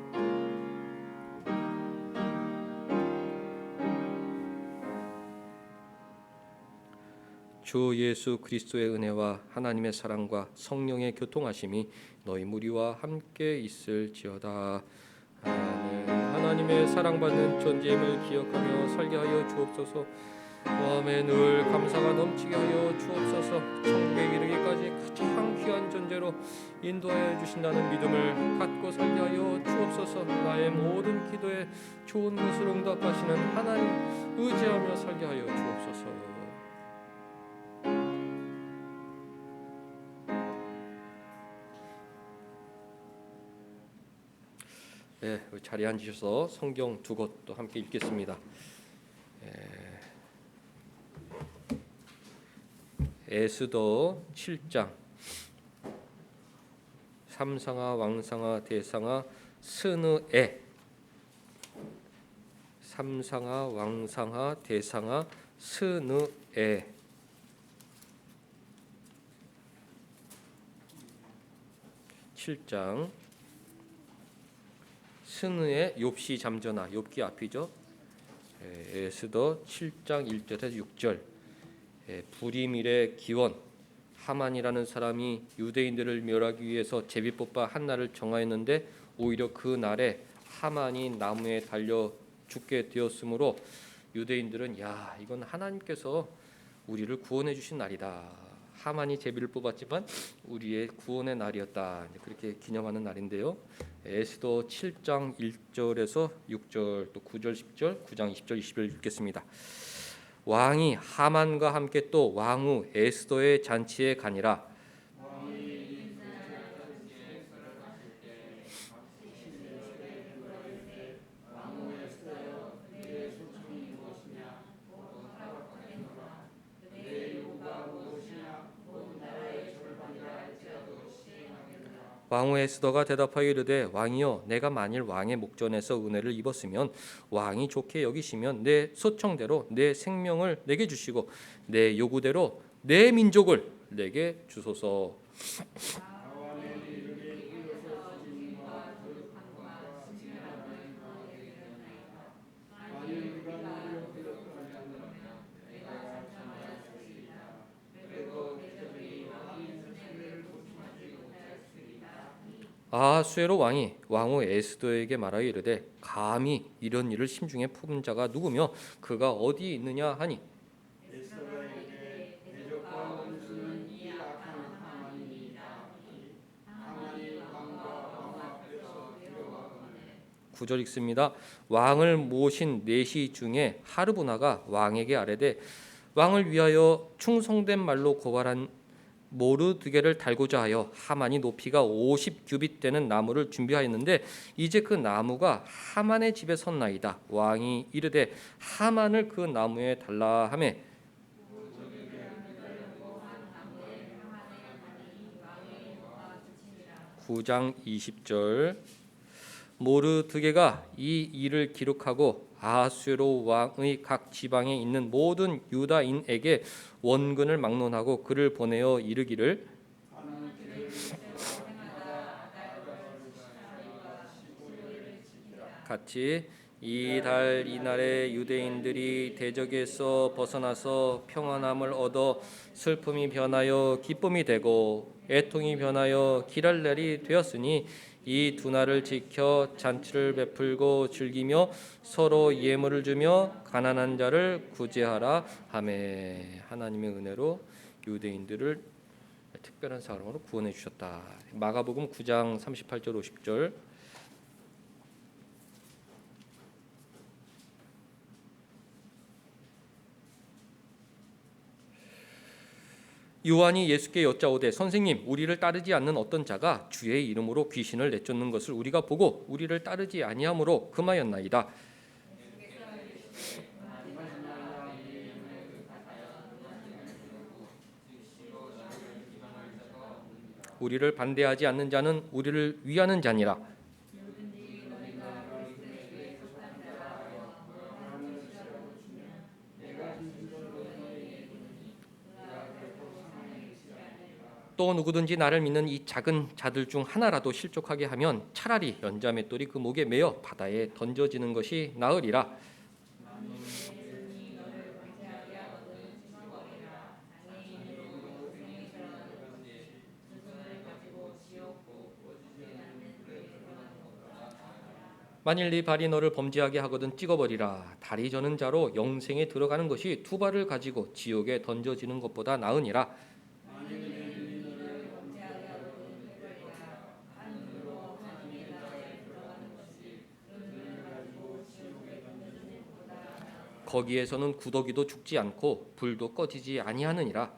주 예수 그리스도의 은혜와 하나님의 사랑과 성령의 교통하심이 너희 무리와 함께 있을지어다. 아멘. 하나님의 사랑받는 존재임을 기억하며 살게 하여 주옵소서. 마음에 늘 감사가 넘치게 하여 주옵소서. 천국에 이르기까지 가장 귀한 존재로 인도하여 주신다는 믿음을 갖고 살게 하여 주옵소서. 나의 모든 기도에 좋은 것으로 응답하시는 하나님 의지하며 살게 하여 주옵소서. 네, 자리에 앉으셔서 성경 두 곳도 함께 읽겠습니다. 에스더 7장 삼상아 왕상아 대상아 스느에 삼상아 왕상아 대상아 스느에 7장 스느에 욥시 잠전하 욥기 앞이죠. 에스더 7장 1절에서 6절 불임일의 기원 하만이라는 사람이 유대인들을 멸하기 위해서 제비뽑아 한 날을 정하였는데 오히려 그 날에 하만이 나무에 달려 죽게 되었으므로 유대인들은 야 이건 하나님께서 우리를 구원해 주신 날이다. 하만이 제비를 뽑았지만 우리의 구원의 날이었다. 그렇게 기념하는 날인데요. 에스더 7장 1절에서 6절 또 9절 10절 9장 20절 21절 읽겠습니다. 왕이 하만과 함께 또 왕후 에스더의 잔치에 가니라. 왕후 에스더가 대답하여 이르되 왕이여 내가 만일 왕의 목전에서 은혜를 입었으면 왕이 좋게 여기시면 내 소청대로 내 생명을 내게 주시고 내 요구대로 내 민족을 내게 주소서. 아하수에로 왕이 왕후 에스더에게 말하여 이르되 감히 이런 일을 심중에 품은 자가 누구며 그가 어디에 있느냐 하니 구절 읽습니다. 왕을 모신 내시 중에 하르보나가 왕에게 아뢰되 왕을 위하여 충성된 말로 고발한 모르드게를 달고자 하여 하만이 높이가 50규빗 되는 나무를 준비하였는데 이제 그 나무가 하만의 집에 섰나이다. 왕이 이르되 하만을 그 나무에 달라 하매 (9장 20절) 모르드게가 이 일을 기록하고 아하수에로 왕의 각 지방에 있는 모든 유다인에게 원근을 막론하고 그를 보내어 이르기를 같이 이달 이날에 유대인들이 대적에서 벗어나서 평안함을 얻어 슬픔이 변하여 기쁨이 되고 애통이 변하여 기랄 날이 되었으니 이 두 날을 지켜 잔치를 베풀고 즐기며 서로 예물을 주며 가난한 자를 구제하라 하매 하나님의 은혜로 유대인들을 특별한 사랑으로 구원해 주셨다. 마가복음 9장 38절 50절 요한이 예수께 여짜오되 선생님 우리를 따르지 않는 어떤 자가 주의 이름으로 귀신을 내쫓는 것을 우리가 보고 우리를 따르지 아니하므로 금하였나이다. 우리를 반대하지 않는 자는 우리를 위하는 자니라. 또 누구든지 나를 믿는 이 작은 자들 중 하나라도 실족하게 하면 차라리 연자맷돌이 그 목에 매어 바다에 던져지는 것이 나으리라. 만일 네 발이 너를 범죄하게 하거든 찍어버리라. 다리 저는 자로 영생에 들어가는 것이 두 발을 가지고 지옥에 던져지는 것보다 나으니라. 거기에서는 구더기도 죽지 않고 불도 꺼지지 아니하느니라.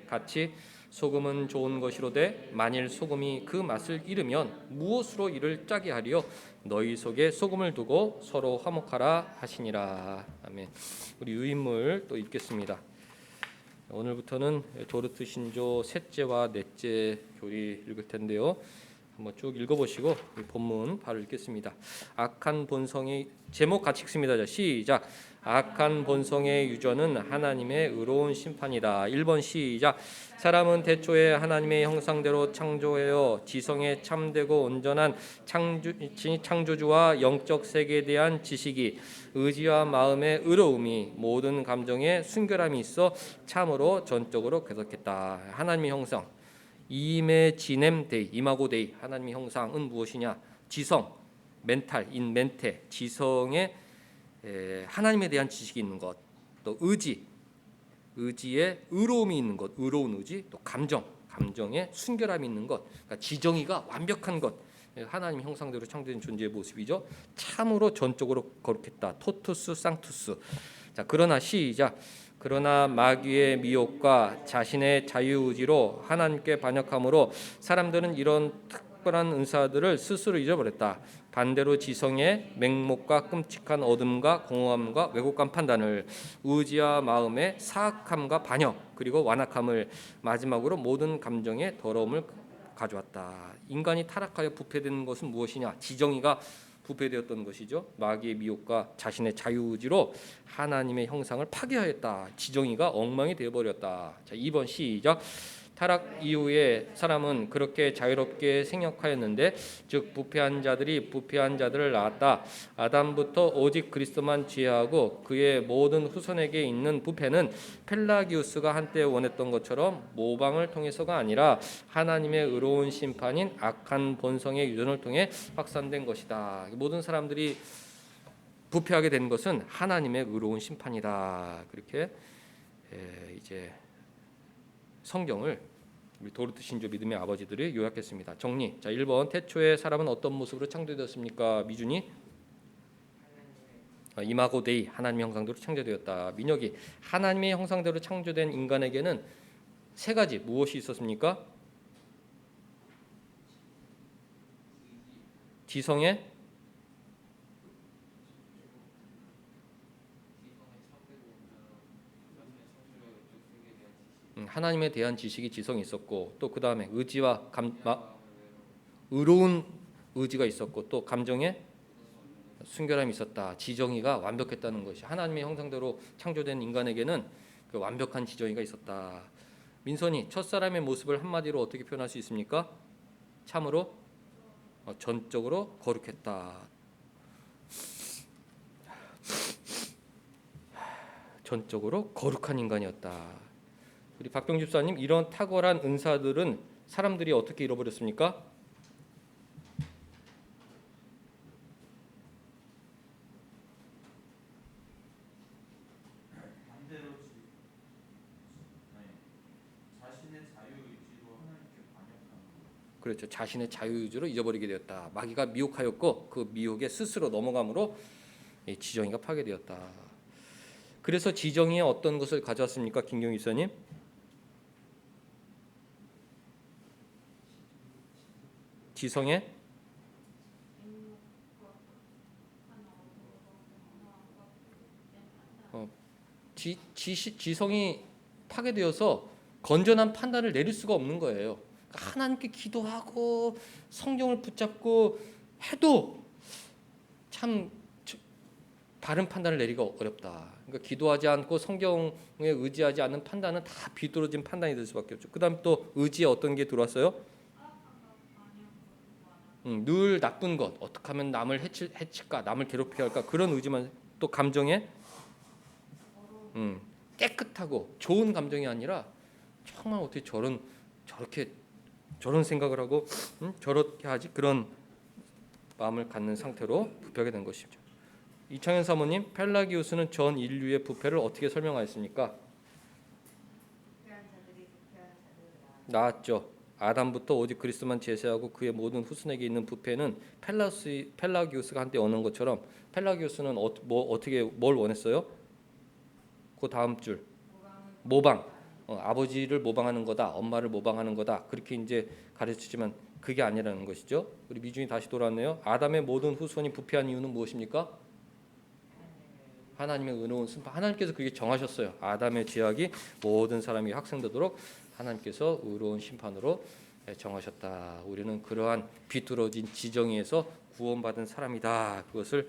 같이 소금은 좋은 것이로되 만일 소금이 그 맛을 잃으면 무엇으로 이를 짜게 하리요. 너희 속에 소금을 두고 서로 화목하라 하시니라. 아멘. 우리 유인물 또 읽겠습니다. 오늘부터는 도르트 신조 셋째와 넷째 교리 읽을 텐데요. 한번 쭉 읽어보시고 본문 바로 읽겠습니다. 악한 본성의 제목 같이 읽습니다. 자, 시작. 악한 본성의 유전은 하나님의 의로운 심판이다. 1번 시작. 사람은 태초에 하나님의 형상대로 창조하여 지성에 참되고 온전한 창조주와 영적 세계에 대한 지식이 의지와 마음의 의로움이 모든 감정에 순결함이 있어 참으로 전적으로 쾌속했다. 하나님의 형상 이메지넴 데이 이마고 데이 하나님의 형상은 무엇이냐? 지성, 멘탈, 인멘테 지성에 하나님에 대한 지식이 있는 것, 또 의지에 의로움이 있는 것, 의로운 의지, 또 감정에 순결함이 있는 것, 그러니까 지정의가 완벽한 것, 하나님 형상대로 창조된 존재의 모습이죠. 참으로 전적으로 거룩했다. 토투스 상투스. 자, 그러나 시작. 그러나 마귀의 미혹과 자신의 자유의지로 하나님께 반역함으로 사람들은 이런 특별한 은사들을 스스로 잊어버렸다. 반대로 지성의 맹목과 끔찍한 어둠과 공허함과 왜곡한 판단을 의지와 마음의 사악함과 반역 그리고 완악함을 마지막으로 모든 감정의 더러움을 가져왔다. 인간이 타락하여 부패되는 것은 무엇이냐? 지정의가 부패되었던 것이죠. 마귀의 미혹과 자신의 자유의지로 하나님의 형상을 파괴하였다. 지정의가 엉망이 되어버렸다. 자, 2번 시작. 타락 이후에 사람은 그렇게 자유롭게 생각하였는데 즉 부패한 자들이 부패한 자들을 낳았다. 아담부터 오직 그리스도만 지혜하고 그의 모든 후손에게 있는 부패는 펠라기우스가 한때 원했던 것처럼 모방을 통해서가 아니라 하나님의 의로운 심판인 악한 본성의 유전을 통해 확산된 것이다. 모든 사람들이 부패하게 된 것은 하나님의 의로운 심판이다. 그렇게 이제 성경을 우리 도르트 신조 믿음의 아버지들이 요약했습니다. 정리. 자, 1번 태초에 사람은 어떤 모습으로 창조되었습니까? 미준이 이마고 데이 하나님의 형상대로 창조되었다. 민혁이 하나님의 형상대로 창조된 인간에게는 세 가지 무엇이 있었습니까? 지성의 하나님에 대한 지식이 지성이 있었고 또 그 다음에 의지와 의로운 의지가 있었고 또 감정에 순결함이 있었다. 지정의가 완벽했다는 것이 하나님의 형상대로 창조된 인간에게는 그 완벽한 지정의가 있었다. 민선이 첫사람의 모습을 한마디로 어떻게 표현할 수 있습니까? 참으로 전적으로 거룩했다. 전적으로 거룩한 인간이었다. 우리 박병 집사님 이런 탁월한 은사들은 사람들이 어떻게 잃어버렸습니까? 자신의 자유의지로 하나님께 반역한 것. 그렇죠. 자신의 자유의지로 잊어버리게 되었다. 마귀가 미혹하였고 그 미혹에 스스로 넘어감으로 지정의가 파괴되었다. 그래서 지정의에 어떤 것을 가져왔습니까? 김경희 이사님? 지성에 지성이 파괴되어서 건전한 판단을 내릴 수가 없는 거예요. 그러니까 하나님께 기도하고 성경을 붙잡고 해도 참 바른 판단을 내리기가 어렵다. 그러니까 기도하지 않고 성경에 의지하지 않는 판단은 다 비뚤어진 판단이 될 수밖에 없죠. 그다음 또 의지에 어떤 게 들어왔어요? 늘 나쁜 것, 어떻게 하면 남을 해칠까, 남을 괴롭혀야 할까, 그런 의지만. 또 감정에 깨끗하고 좋은 감정이 아니라 정말 어떻게 저런 생각을 하고 저렇게 하지, 그런 마음을 갖는 상태로 부패하게 된 것이죠. 이창현 사모님, 펠라기우스는 전 인류의 부패를 어떻게 설명하였습니까? 나왔죠. 아담부터 오직 그리스도만 제사하고 그의 모든 후손에게 있는 부패는 펠라기우스가 한때 원한 것처럼, 펠라기우스는 뭘 원했어요? 그 다음 줄 모방, 아버지를 모방하는 거다, 엄마를 모방하는 거다, 그렇게 이제 가르치지만 그게 아니라는 것이죠. 우리 미중이 다시 돌아왔네요. 아담의 모든 후손이 부패한 이유는 무엇입니까? 하나님의 의로운 심판. 하나님께서 그렇게 정하셨어요. 아담의 죄악이 모든 사람이 확산되도록 하나님께서 의로운 심판으로 정하셨다. 우리는 그러한 비뚤어진 지정에서 구원받은 사람이다. 그것을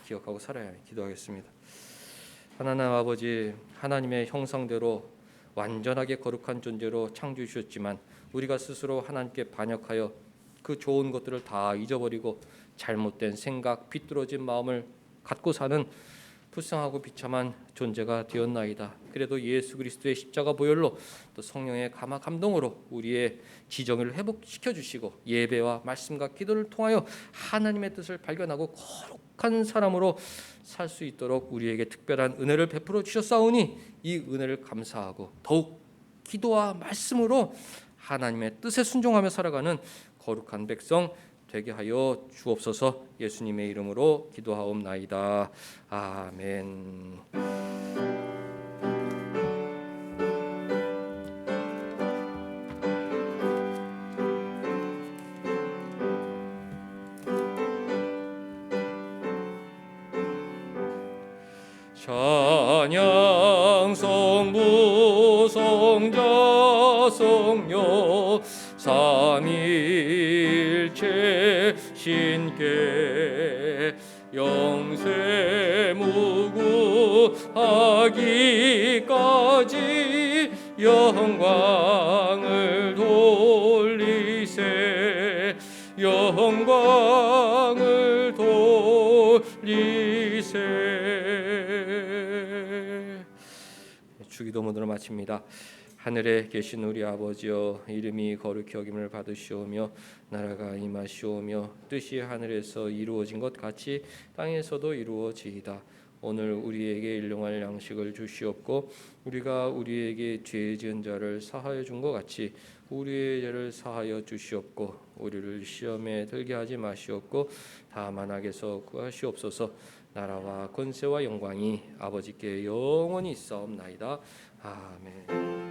기억하고 살아야 기도하겠습니다. 하나님 아버지, 하나님의 형상대로 완전하게 거룩한 존재로 창조해 주셨지만 우리가 스스로 하나님께 반역하여 그 좋은 것들을 다 잊어버리고 잘못된 생각, 비뚤어진 마음을 갖고 사는 불쌍하고 비참한 존재가 되었나이다. 그래도 예수 그리스도의 십자가 보혈로 또 성령의 감동으로 우리의 지정을 회복시켜 주시고 예배와 말씀과 기도를 통하여 하나님의 뜻을 발견하고 거룩한 사람으로 살 수 있도록 우리에게 특별한 은혜를 베풀어 주셨사오니 이 은혜를 감사하고 더욱 기도와 말씀으로 하나님의 뜻에 순종하며 살아가는 거룩한 백성 되게 하여 주옵소서. 예수님의 이름으로 기도하옵나이다. 아멘. 찬양 성부 성자 성령 삼위일체 신께 영세 무구하기까지 영광을 돌리세 영광을 돌리세. 주기도문으로 마칩니다. 하늘에 계신 우리 아버지여, 이름이 거룩히 여김을 받으시오며 나라가 임하시오며 뜻이 하늘에서 이루어진 것 같이 땅에서도 이루어지이다. 오늘 우리에게 일용할 양식을 주시옵고 우리가 우리에게 죄 지은 자를 사하여 준 것 같이 우리의 죄를 사하여 주시옵고 우리를 시험에 들게 하지 마시옵고 다만 악에서 구하시옵소서. 나라와 권세와 영광이 아버지께 영원히 있사옵나이다. 아멘.